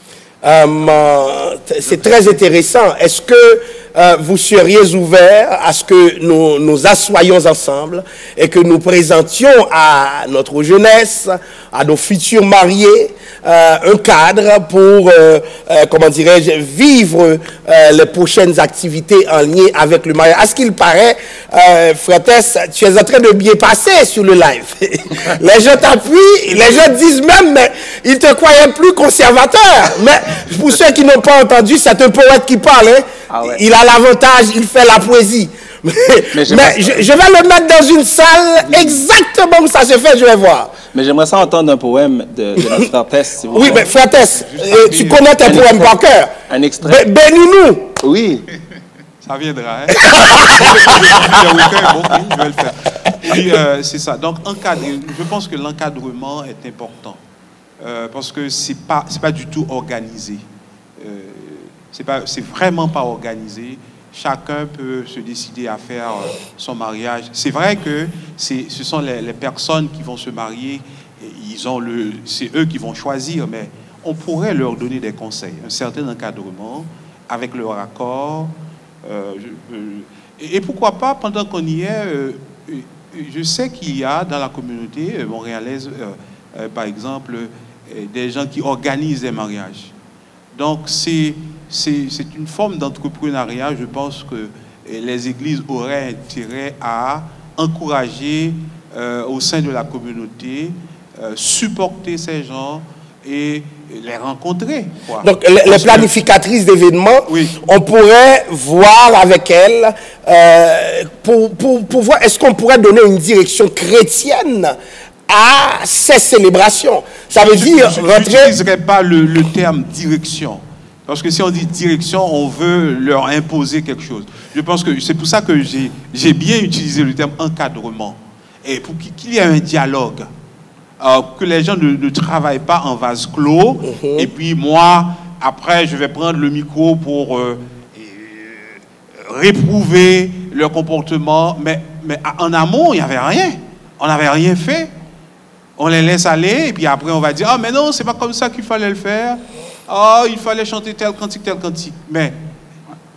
C'est très intéressant. Est-ce que vous seriez ouvert à ce que nous assoyions ensemble et que nous présentions à notre jeunesse, à nos futurs mariés, un cadre pour, comment dirais-je, vivre les prochaines activités en lien avec le mariage? À ce qu'il paraît, Frère Tess, tu es en train de bien passer sur le live. Les gens t'appuient, les gens disent même, mais ils te croyaient plus conservateur. Mais pour ceux qui n'ont pas entendu, c'est un poète qui parle. Hein? Ah ouais. Il a l'avantage, il fait la poésie. Mais je vais le mettre dans une salle exactement où ça se fait, je vais voir. Mais j'aimerais ça entendre un poème de notre frère Tess. Si vous oui, mais frère Tess, tu connais tes poèmes par cœur. Un extrait. Bénis-nous. Oui. Ça viendra. Hein? Je vais le faire. Oui, c'est ça. Donc, encadrer. Je pense que l'encadrement est important. Parce que c'est pas du tout organisé. C'est vraiment pas organisé. Chacun peut se décider à faire son mariage. C'est vrai que ce sont les personnes qui vont se marier, c'est eux qui vont choisir, mais on pourrait leur donner des conseils, un certain encadrement avec leur accord. Et pourquoi pas, pendant qu'on y est, je sais qu'il y a dans la communauté montréalaise, par exemple, des gens qui organisent des mariages. Donc, c'est une forme d'entrepreneuriat. Je pense que les églises auraient intérêt à encourager au sein de la communauté, supporter ces gens et les rencontrer. Quoi. Donc, les planificatrices d'événements, oui. On pourrait voir avec elles pour voir, est-ce qu'on pourrait donner une direction chrétienne à ces célébrations? Ça veut dire... Je n'utiliserai pas le terme direction. Parce que si on dit direction, on veut leur imposer quelque chose. Je pense que c'est pour ça que j'ai bien utilisé le terme encadrement. Et pour qu'il y ait un dialogue. Que les gens ne travaillent pas en vase clos. Et puis moi, après, je vais prendre le micro pour réprouver leur comportement. Mais en amont, il n'y avait rien. On n'avait rien fait. On les laisse aller. Et puis après, on va dire, ah, mais non, c'est pas comme ça qu'il fallait le faire. Oh, il fallait chanter tel cantique, tel cantique. Mais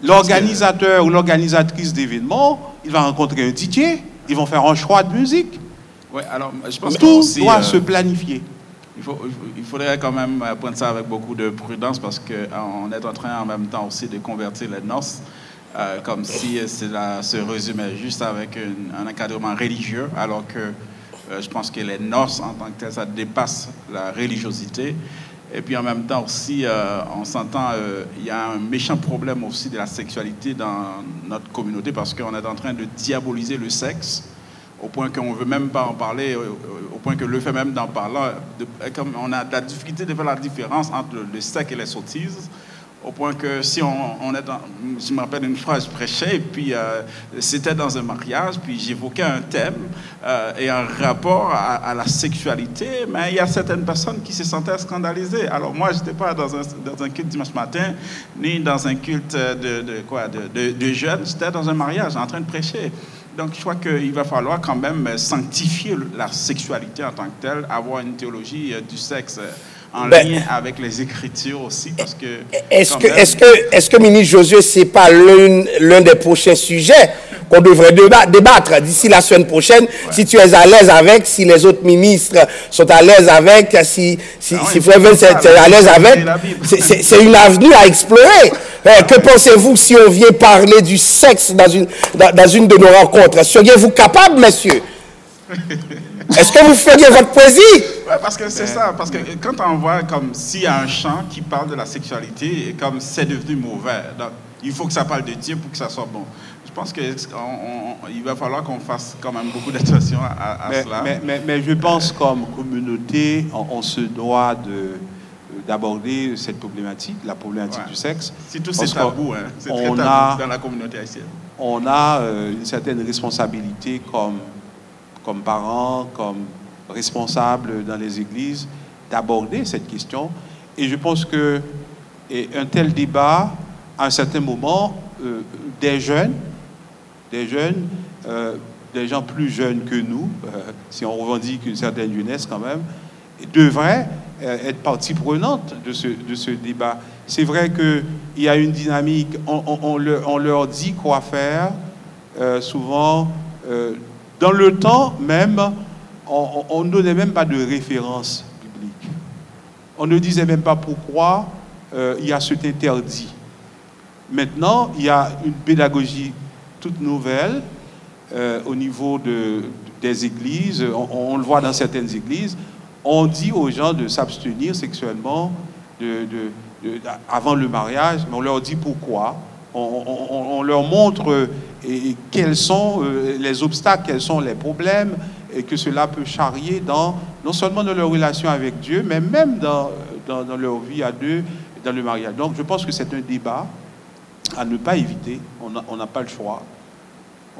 l'organisateur ou l'organisatrice d'événements, il va rencontrer un DJ, ils vont faire un choix de musique. Oui, alors je pense tout doit se planifier. Il faudrait quand même prendre ça avec beaucoup de prudence parce qu'on est en train en même temps aussi de convertir les noces comme si cela se résumait juste avec un encadrement religieux, alors que je pense que les noces en tant que telles, ça dépasse la religiosité. Et puis en même temps aussi, on s'entend, il y a un méchant problème aussi de la sexualité dans notre communauté parce qu'on est en train de diaboliser le sexe au point qu'on ne veut même pas en parler, au point que le fait même d'en parler, comme on a de la difficulté de faire la différence entre le sexe et les sottises, au point que si on est dans... Je me rappelle une fois, je prêchais, et puis c'était dans un mariage, puis j'évoquais un thème et un rapport à la sexualité, mais il y a certaines personnes qui se sentaient scandalisées. Alors moi, je n'étais pas dans un culte dimanche matin, ni dans un culte de jeunes, j'étais dans un mariage, en train de prêcher. Donc je crois qu'il va falloir quand même sanctifier la sexualité en tant que telle, avoir une théologie du sexe en lien avec les Écritures aussi, parce que... Est-ce que ministre Josué, c'est pas l'un des prochains sujets qu'on devrait débattre d'ici la semaine prochaine, si tu es à l'aise avec, si les autres ministres sont à l'aise avec, si Frère Vince est à l'aise avec, c'est une avenue à explorer. Que pensez-vous si on vient parler du sexe dans une de nos rencontres? Seriez-vous capable, messieurs? Est-ce que vous feriez votre poésie? Ouais, parce que c'est ça. Parce que quand on voit comme s'il y a un chant qui parle de la sexualité, et comme c'est devenu mauvais, donc il faut que ça parle de Dieu pour que ça soit bon. Je pense qu'il va falloir qu'on fasse quand même beaucoup d'attention à cela. Mais je pense comme communauté, on se doit d'aborder cette problématique, la problématique du sexe. Surtout c'est tabou, hein. C'est très tabou dans la communauté haïtienne. On a une certaine responsabilité comme parents, comme responsables dans les églises, d'aborder cette question. Et je pense qu'un tel débat, à un certain moment, des gens plus jeunes que nous, si on revendique une certaine jeunesse quand même, devraient être partie prenante de ce débat. C'est vrai qu'il y a une dynamique, on leur dit quoi faire, souvent, dans le temps même, on ne donnait même pas de référence biblique. On ne disait même pas pourquoi il y a cet interdit. Maintenant, il y a une pédagogie toute nouvelle au niveau des églises. On le voit dans certaines églises. On dit aux gens de s'abstenir sexuellement avant le mariage, mais on leur dit pourquoi. On leur montre quels sont les obstacles, quels sont les problèmes, et que cela peut charrier non seulement dans leur relation avec Dieu, mais même dans leur vie à deux, dans le mariage. Donc je pense que c'est un débat à ne pas éviter. On n'a pas le choix.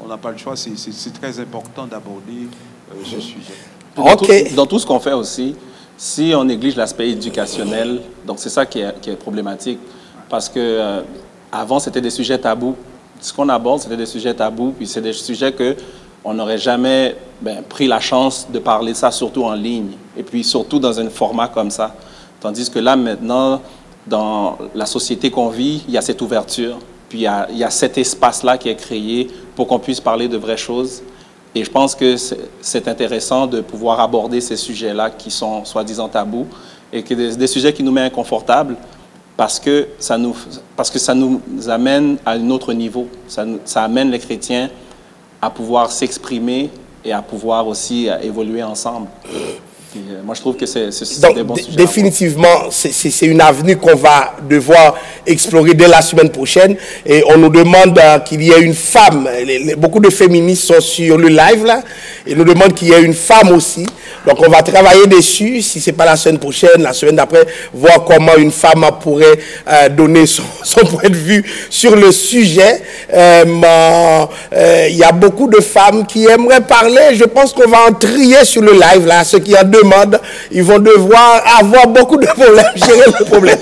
On n'a pas le choix. C'est très important d'aborder ce sujet. Dans tout ce qu'on fait aussi, si on néglige l'aspect éducationnel, donc c'est ça qui est problématique, parce que avant c'était des sujets tabous. Ce qu'on aborde, c'était des sujets tabous, puis c'est des sujets que on n'aurait jamais pris la chance de parler de ça, surtout en ligne, et puis surtout dans un format comme ça. Tandis que là, maintenant, dans la société qu'on vit, il y a cette ouverture, puis il y a cet espace-là qui est créé pour qu'on puisse parler de vraies choses. Et je pense que c'est intéressant de pouvoir aborder ces sujets-là qui sont soi-disant tabous, et que des sujets qui nous mettent inconfortables, parce que ça nous amène à un autre niveau. Ça amène les chrétiens à pouvoir s'exprimer et à pouvoir aussi évoluer ensemble. Et moi, je trouve que c'est des bons sujets. Définitivement, c'est une avenue qu'on va devoir explorer dès la semaine prochaine. Et on nous demande qu'il y ait une femme. Beaucoup de féministes sont sur le live, là. Et nous demandent qu'il y ait une femme aussi. Donc, on va travailler dessus. Si ce n'est pas la semaine prochaine, la semaine d'après, voir comment une femme pourrait donner son point de vue sur le sujet. Il y a beaucoup de femmes qui aimeraient parler. Je pense qu'on va en trier sur le live, là. Ceux qui en demandent, ils vont devoir avoir beaucoup de problèmes, gérer le problème.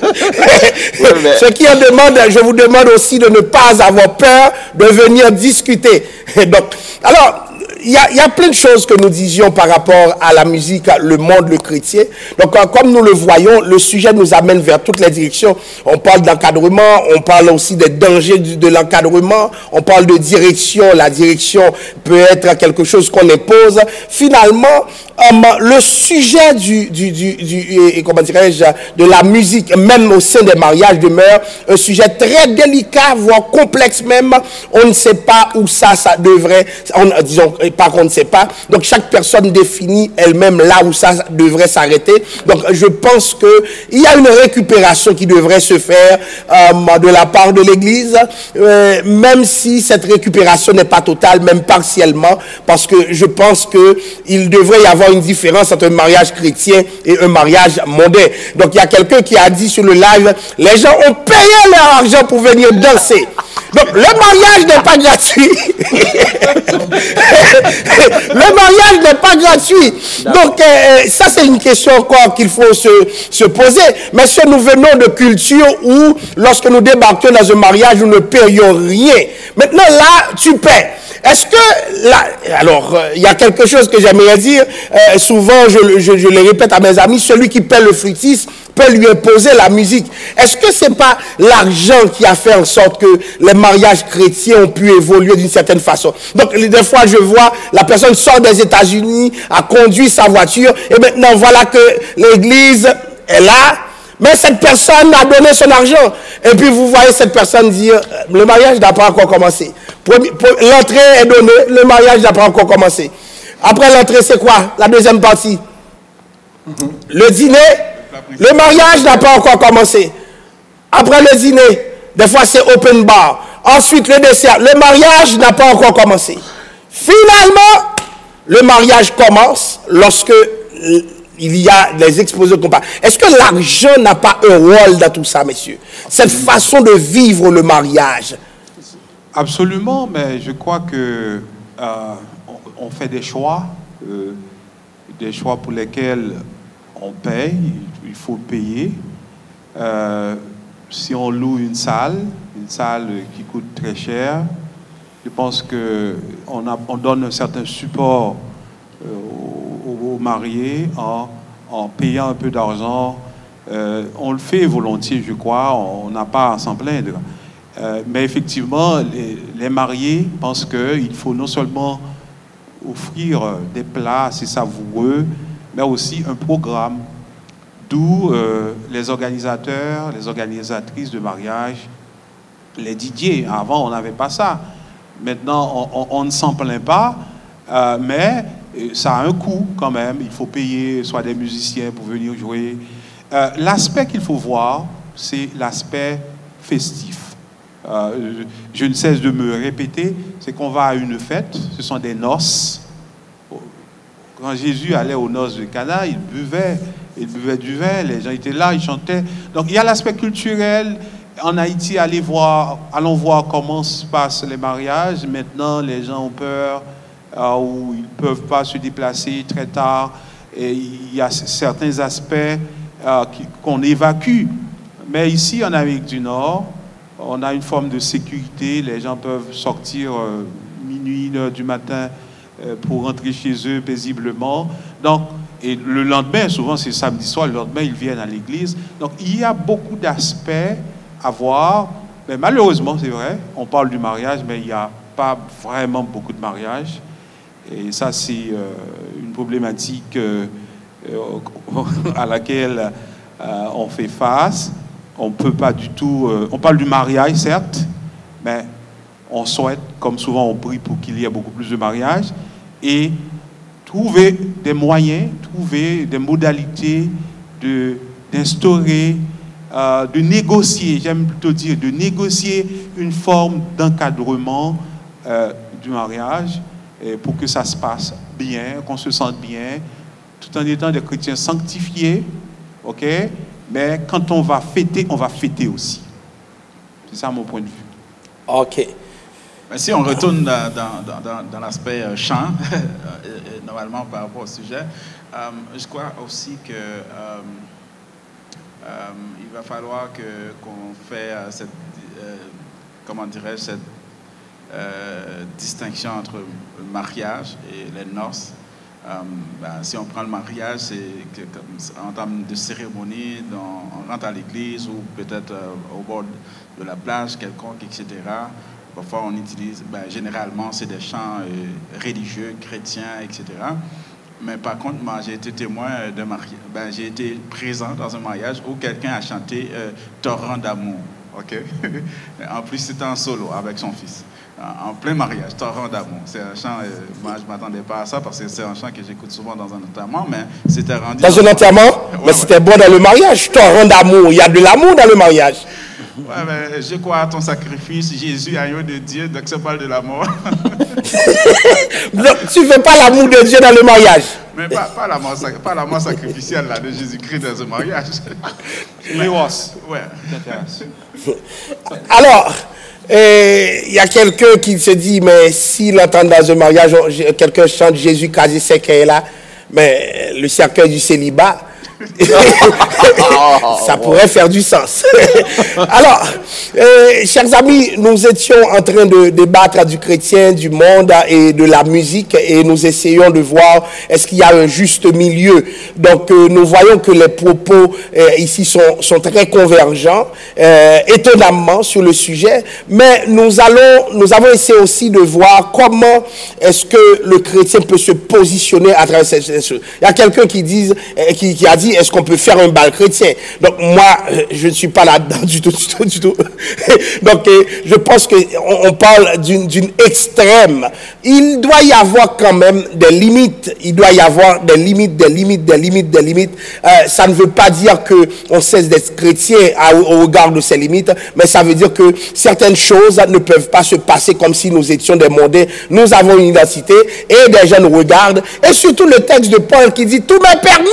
Ceux qui en demandent, je vous demande aussi de ne pas avoir peur de venir discuter. Donc, alors, il y a plein de choses que nous disions par rapport à la musique, le monde, le chrétien. Donc, comme nous le voyons, le sujet nous amène vers toutes les directions. On parle d'encadrement, on parle aussi des dangers de l'encadrement, on parle de direction. La direction peut être quelque chose qu'on impose. Finalement, le sujet comment dirais-je, de la musique, même au sein des mariages, demeure un sujet très délicat, voire complexe même. On ne sait pas où ça devrait, disons, pas qu'on ne sait pas. Donc, chaque personne définit elle-même là où ça devrait s'arrêter. Donc, je pense qu'il y a une récupération qui devrait se faire de la part de l'Église, même si cette récupération n'est pas totale, même partiellement, parce que je pense qu'il devrait y avoir avoir une différence entre un mariage chrétien et un mariage mondain. Donc il y a quelqu'un qui a dit sur le live, les gens ont payé leur argent pour venir danser. Donc le mariage n'est pas gratuit. Le mariage n'est pas gratuit. Donc ça c'est une question encore qu'il faut se poser. Mais si nous venons de culture où lorsque nous débarquons dans un mariage, nous ne payons rien. Maintenant là, tu paies. Est-ce que là, alors il y a quelque chose que j'aimerais dire, souvent je le répète à mes amis, celui qui paie le fruitis peut lui imposer la musique. Est-ce que c'est pas l'argent qui a fait en sorte que les mariages chrétiens ont pu évoluer d'une certaine façon? Donc des fois je vois la personne sort des États-Unis, a conduit sa voiture et maintenant voilà que l'église est là. Mais cette personne a donné son argent. Et puis vous voyez cette personne dire, le mariage n'a pas encore commencé. L'entrée est donnée, le mariage n'a pas encore commencé. Après l'entrée, c'est quoi? La deuxième partie. Le dîner, le mariage n'a pas encore commencé. Après le dîner, des fois c'est open bar. Ensuite le dessert, le mariage n'a pas encore commencé. Finalement, le mariage commence lorsque il y a des exposés qu'on parle. Est-ce que l'argent n'a pas un rôle dans tout ça, messieurs? Cette façon de vivre le mariage. Absolument, mais je crois que on fait des choix pour lesquels on paye, il faut payer. Si on loue une salle qui coûte très cher, je pense qu'on donne un certain support aux mariés en payant un peu d'argent. On le fait volontiers, je crois, on n'a pas à s'en plaindre. Mais effectivement, les mariés pensent qu'il faut non seulement offrir des plats assez savoureux, mais aussi un programme, d'où les organisateurs, les organisatrices de mariage, les DJ. Avant, on n'avait pas ça. Maintenant, on ne s'en plaint pas, mais ça a un coût quand même. Il faut payer soit des musiciens pour venir jouer. L'aspect qu'il faut voir, c'est l'aspect festif. Je ne cesse de me répéter, c'est qu'on va à une fête, ce sont des noces. Quand Jésus allait aux noces de Cana, il buvait du vin, les gens étaient là, ils chantaient. Donc il y a l'aspect culturel. En Haïti, allons voir comment se passent les mariages. Maintenant, les gens ont peur ou ils ne peuvent pas se déplacer très tard. Et il y a certains aspects qu'on évacue. Mais ici, en Amérique du Nord, on a une forme de sécurité. Les gens peuvent sortir minuit, 1h du matin pour rentrer chez eux paisiblement. Donc, et le lendemain, souvent c'est samedi soir, le lendemain, ils viennent à l'église. Donc, il y a beaucoup d'aspects à voir. Mais malheureusement, c'est vrai, on parle du mariage, mais il n'y a pas vraiment beaucoup de mariages. Et ça, c'est une problématique à laquelle on fait face. On ne peut pas du tout... on parle du mariage, certes, mais on souhaite, comme souvent on prie pour qu'il y ait beaucoup plus de mariages, et trouver des moyens, trouver des modalités d'instaurer, de négocier, j'aime plutôt dire, de négocier une forme d'encadrement du mariage pour que ça se passe bien, qu'on se sente bien, tout en étant des chrétiens sanctifiés, ok? Mais quand on va fêter aussi. C'est ça mon point de vue. Ok. Mais si on retourne dans l'aspect chant, normalement par rapport au sujet, je crois aussi que il va falloir qu'on fasse cette, comment dirais-je, cette distinction entre le mariage et les noces. Si on prend le mariage, c'est en termes de cérémonie, on rentre à l'église ou peut-être au bord de la plage quelconque, etc. Parfois on utilise, généralement c'est des chants religieux, chrétiens, etc. Mais par contre, moi j'ai été témoin d'un mariage, j'ai été présent dans un mariage où quelqu'un a chanté Torrent d'amour. Ok. En plus c'était en solo avec son fils. En plein mariage, Torrent d'amour. C'est un chant, moi je ne m'attendais pas à ça parce que c'est un chant que j'écoute souvent dans un enterrement, mais c'était rendu... Dans un enterrement? Mais c'était bon dans le mariage, Torrent d'amour. Il y a de l'amour dans le mariage. Ouais, mais je crois à ton sacrifice, Jésus, agneau de Dieu, donc ça parle de l'amour. Donc tu ne veux pas l'amour de Dieu dans le mariage? Mais Mais pas la mort sacrificielle là, de Jésus-Christ dans un mariage. Les was. Ouais. Alors, il y a quelqu'un qui se dit, mais s'il entend dans un mariage, quelqu'un chante Jésus quasi cercueil là, mais le cercueil du célibat, ça pourrait faire du sens. Alors, chers amis, nous étions en train de débattre du chrétien, du monde et de la musique, et nous essayons de voir est-ce qu'il y a un juste milieu. Donc, nous voyons que les propos ici sont très convergents, étonnamment sur le sujet, mais nous avons essayé aussi de voir comment est-ce que le chrétien peut se positionner à travers ces choses. Il y a quelqu'un qui a dit est-ce qu'on peut faire un bal chrétien? Donc moi, je ne suis pas là-dedans du tout. Donc je pense qu'on parle d'une extrême. Il doit y avoir quand même des limites. Il doit y avoir des limites. Ça ne veut pas dire qu'on cesse d'être chrétien au regard de ces limites, mais ça veut dire que certaines choses ne peuvent pas se passer comme si nous étions des mondains. Nous avons une identité et des gens nous regardent. Et surtout le texte de Paul qui dit « Tout m'est permis ».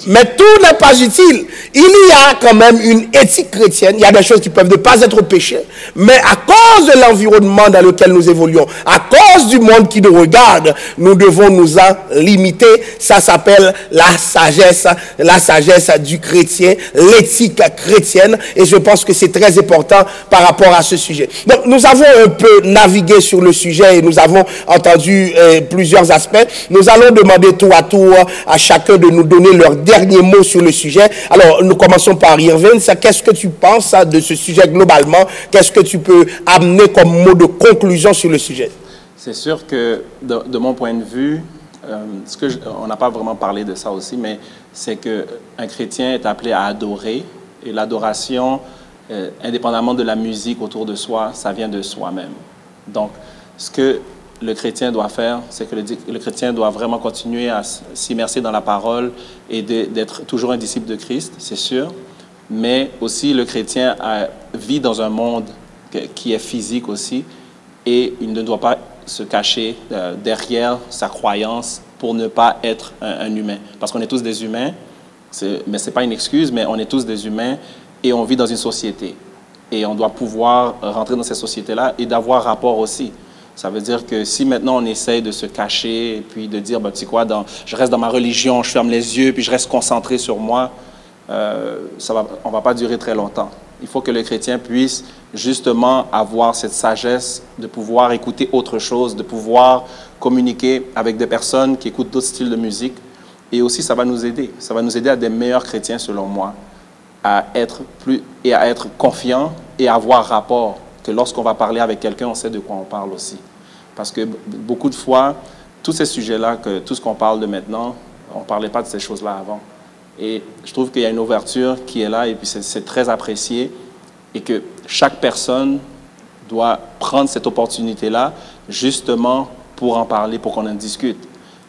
Mais tout n'est pas utile. Il y a quand même une éthique chrétienne. Il y a des choses qui peuvent ne pas être péché. Mais à cause de l'environnement dans lequel nous évoluons, à cause du monde qui nous regarde, nous devons nous en limiter. Ça s'appelle la sagesse du chrétien, l'éthique chrétienne. Et je pense que c'est très important par rapport à ce sujet. Donc nous avons un peu navigué sur le sujet et nous avons entendu plusieurs aspects. Nous allons demander tour à tour à chacun de nous donner leur dernier mot sur le sujet. Alors, nous commençons par Irvine. Qu'est-ce que tu penses de ce sujet globalement? Qu'est-ce que tu peux amener comme mot de conclusion sur le sujet? C'est sûr que, de mon point de vue, on n'a pas vraiment parlé de ça aussi, mais c'est qu'un chrétien est appelé à adorer. Et l'adoration, indépendamment de la musique autour de soi, ça vient de soi-même. Donc, ce que le chrétien doit faire, c'est que le chrétien doit vraiment continuer à s'immerser dans la parole et d'être toujours un disciple de Christ, c'est sûr. Mais aussi, le chrétien vit dans un monde qui est physique aussi et il ne doit pas se cacher derrière sa croyance pour ne pas être un humain. Parce qu'on est tous des humains, mais ce n'est pas une excuse, mais on est tous des humains et on vit dans une société. Et on doit pouvoir rentrer dans cette société-là et d'avoir rapport aussi. Ça veut dire que si maintenant on essaye de se cacher et puis de dire, ben, tu sais quoi, je reste dans ma religion, je ferme les yeux, puis je reste concentré sur moi, on ne va pas durer très longtemps. Il faut que le chrétien puisse justement avoir cette sagesse de pouvoir écouter autre chose, de pouvoir communiquer avec des personnes qui écoutent d'autres styles de musique. Et aussi, ça va nous aider. Ça va nous aider à être des meilleurs chrétiens, selon moi, à être confiants et à avoir rapport. Que lorsqu'on va parler avec quelqu'un, on sait de quoi on parle aussi. Parce que beaucoup de fois, tous ces sujets-là, tout ce qu'on parle de maintenant, on ne parlait pas de ces choses-là avant. Et je trouve qu'il y a une ouverture qui est là et puis c'est très apprécié et que chaque personne doit prendre cette opportunité-là justement pour en parler, pour qu'on en discute.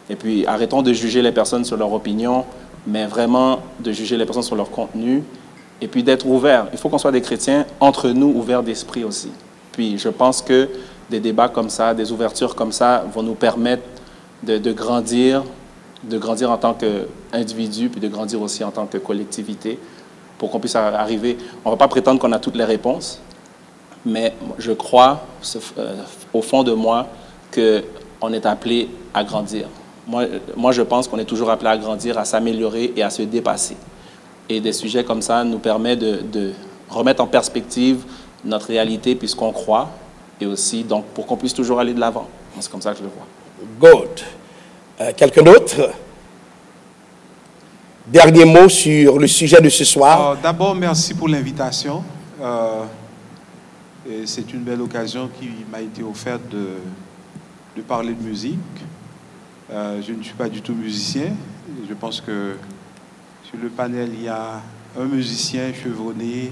Et puis arrêtons de juger les personnes sur leur opinion, mais vraiment de juger les personnes sur leur contenu. Et puis d'être ouvert. Il faut qu'on soit des chrétiens entre nous, ouverts d'esprit aussi. Puis je pense que des débats comme ça, des ouvertures comme ça vont nous permettre de grandir en tant qu'individu, puis de grandir aussi en tant que collectivité, pour qu'on puisse arriver. On ne va pas prétendre qu'on a toutes les réponses, mais je crois, au fond de moi, qu'on est appelé à grandir. Moi, je pense qu'on est toujours appelé à grandir, à s'améliorer et à se dépasser. Et des sujets comme ça nous permettent de remettre en perspective notre réalité puisqu'on croit et aussi donc, pour qu'on puisse toujours aller de l'avant. C'est comme ça que je le vois. Good. Quelqu'un d'autre? Dernier mot sur le sujet de ce soir. D'abord, merci pour l'invitation. C'est une belle occasion qui m'a été offerte de parler de musique. Je ne suis pas du tout musicien. Je pense que sur le panel, il y a un musicien chevronné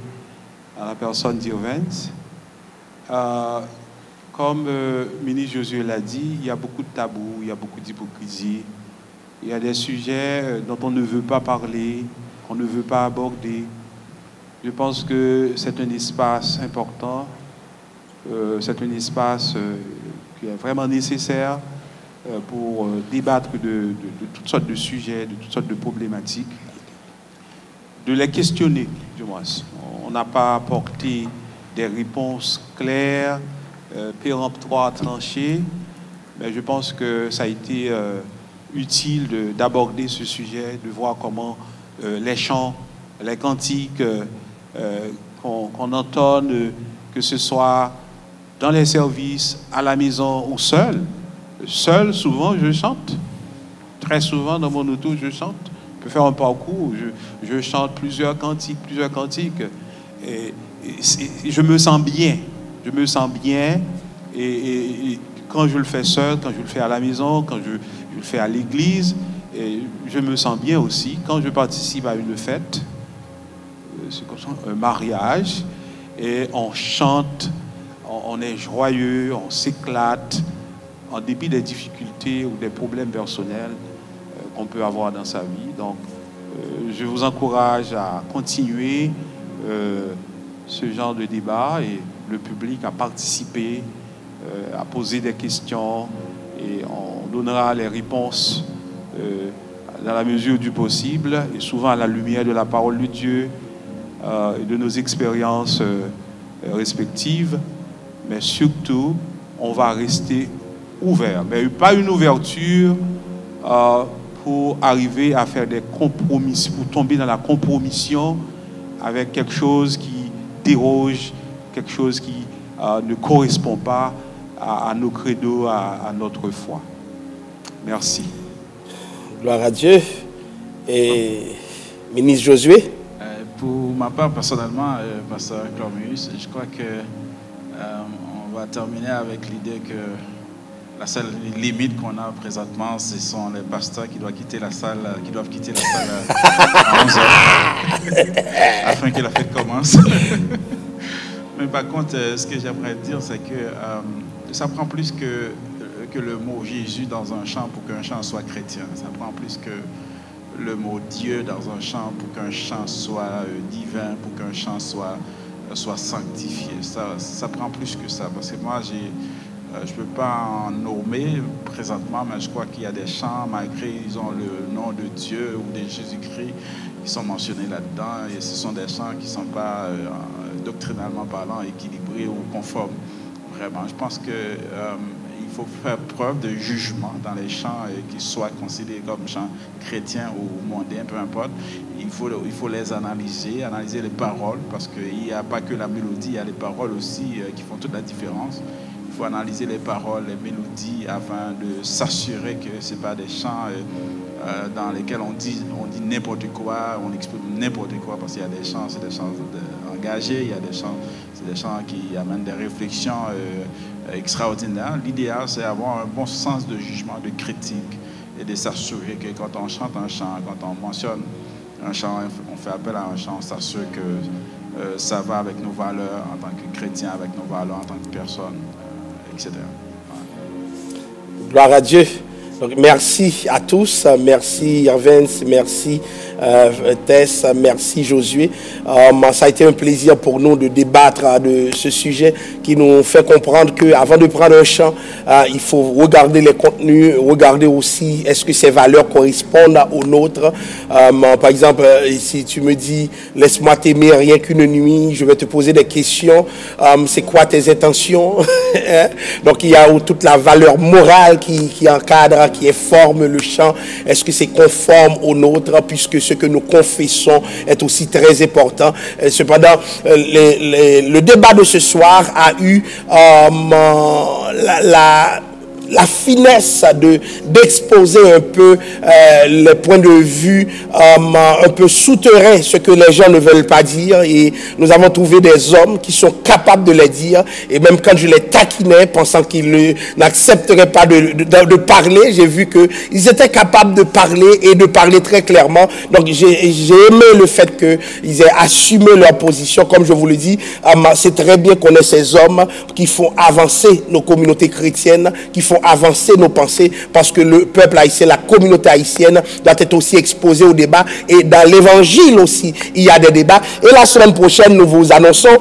à la personne d'Irvens. Comme ministre Josué l'a dit, il y a beaucoup de tabous, il y a beaucoup d'hypocrisie. Il y a des sujets dont on ne veut pas parler, qu'on ne veut pas aborder. Je pense que c'est un espace important, c'est un espace qui est vraiment nécessaire pour débattre de toutes sortes de sujets, de toutes sortes de problématiques, de les questionner, du moins. On n'a pas apporté des réponses claires, péremptoires, tranchées, mais je pense que ça a été utile d'aborder ce sujet, de voir comment les chants, les cantiques qu'on entonne, que ce soit dans les services, à la maison ou seul. Seul, souvent, je chante. Très souvent, dans mon auto, je chante. Je peux faire un parcours, je chante plusieurs cantiques. Et je me sens bien. Je me sens bien. Et quand je le fais seul, quand je le fais à la maison, quand je le fais à l'église, je me sens bien aussi. Quand je participe à une fête, c'est comme ça, un mariage, et on chante, on est joyeux, on s'éclate, en dépit des difficultés ou des problèmes personnels qu'on peut avoir dans sa vie. Donc, je vous encourage à continuer ce genre de débat et le public à participer, à poser des questions, et on donnera les réponses dans la mesure du possible et souvent à la lumière de la parole de Dieu et de nos expériences respectives. Mais surtout, on va rester ouvert. Mais pas une ouverture pour arriver à faire des compromis, pour tomber dans la compromission avec quelque chose qui déroge, quelque chose qui ne correspond pas à nos credos, à notre foi. Merci. Gloire à Dieu. Et ministre Josué? Pour ma part, personnellement, pasteur Clormius, je crois que on va terminer avec l'idée que la seule limite qu'on a présentement, ce sont les pasteurs qui doivent quitter la salle, à 11h, afin que la fête commence. Mais par contre, ce que j'aimerais dire, c'est que ça prend plus que le mot Jésus dans un chant pour qu'un chant soit chrétien. Ça prend plus que le mot Dieu dans un chant pour qu'un chant soit divin, pour qu'un chant soit sanctifié. Ça prend plus que ça. Parce que moi, je ne peux pas en nommer présentement, mais je crois qu'il y a des chants, malgré ils ont le nom de Dieu ou de Jésus-Christ, qui sont mentionnés là-dedans. Et ce sont des chants qui ne sont pas doctrinalement parlant équilibrés ou conformes. Vraiment, je pense que il faut faire preuve de jugement dans les chants qui soient considérés comme chants chrétiens ou mondains, peu importe. Il faut les analyser les paroles, parce qu'il n'y a pas que la mélodie, il y a les paroles aussi qui font toute la différence. Il faut analyser les paroles, les mélodies, afin de s'assurer que ce n'est pas des chants dans lesquels on dit n'importe quoi, on exprime n'importe quoi, parce qu'il y a des chants, c'est des chants engagés, il y a des chants, c'est des chants qui amènent des réflexions extraordinaires. L'idéal, c'est d'avoir un bon sens de jugement, de critique, et de s'assurer que quand on chante un chant, quand on mentionne un chant, on fait appel à un chant, on s'assure que ça va avec nos valeurs en tant que chrétien, avec nos valeurs en tant que personne, etc. Gloire à Dieu. Donc, merci à tous, merci Hervens, merci Tess, merci Josué. Ça a été un plaisir pour nous de débattre de ce sujet qui nous fait comprendre qu'avant de prendre un chant, il faut regarder les contenus, regarder aussi est-ce que ces valeurs correspondent aux nôtres. Par exemple, si tu me dis laisse-moi t'aimer rien qu'une nuit, je vais te poser des questions. C'est quoi tes intentions? Donc il y a toute la valeur morale qui encadre, qui informe le chant. Est-ce que c'est conforme au nôtre, puisque ce que nous confessons est aussi très important. Cependant, le débat de ce soir a eu la finesse d'exposer un peu les points de vue un peu souterrains, ce que les gens ne veulent pas dire, et nous avons trouvé des hommes qui sont capables de les dire, et même quand je les taquinais pensant qu'ils n'accepteraient pas de parler, j'ai vu qu'ils étaient capables de parler et de parler très clairement. Donc j'ai aimé le fait qu'ils aient assumé leur position. Comme je vous le dis, c'est très bien qu'on ait ces hommes qui font avancer nos communautés chrétiennes, qui font font avancer nos pensées, parce que le peuple haïtien, la communauté haïtienne doit être aussi exposée au débat. Et dans l'évangile aussi, il y a des débats. Et la semaine prochaine, nous vous annonçons,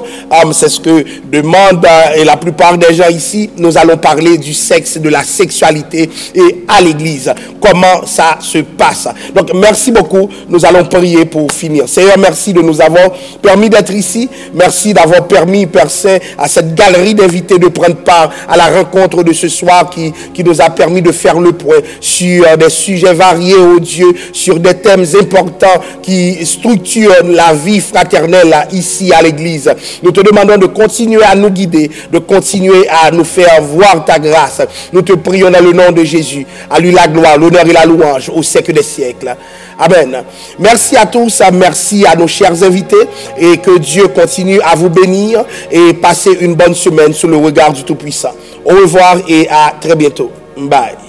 c'est ce que demandent et la plupart des gens ici, nous allons parler du sexe, de la sexualité et à l'église. Comment ça se passe. Donc, merci beaucoup. Nous allons prier pour finir. Seigneur, merci de nous avoir permis d'être ici. Merci d'avoir permis, Père Saint, à cette galerie d'invités de prendre part à la rencontre de ce soir qui nous a permis de faire le point sur des sujets variés, oh Dieu, sur des thèmes importants qui structurent la vie fraternelle ici à l'église. Nous te demandons de continuer à nous guider, de continuer à nous faire voir ta grâce. Nous te prions dans le nom de Jésus. À lui la gloire, l'honneur et la louange au siècle des siècles. Amen. Merci à tous, merci à nos chers invités et que Dieu continue à vous bénir et passer une bonne semaine sous le regard du Tout-Puissant. Au revoir et à très bientôt. Bye.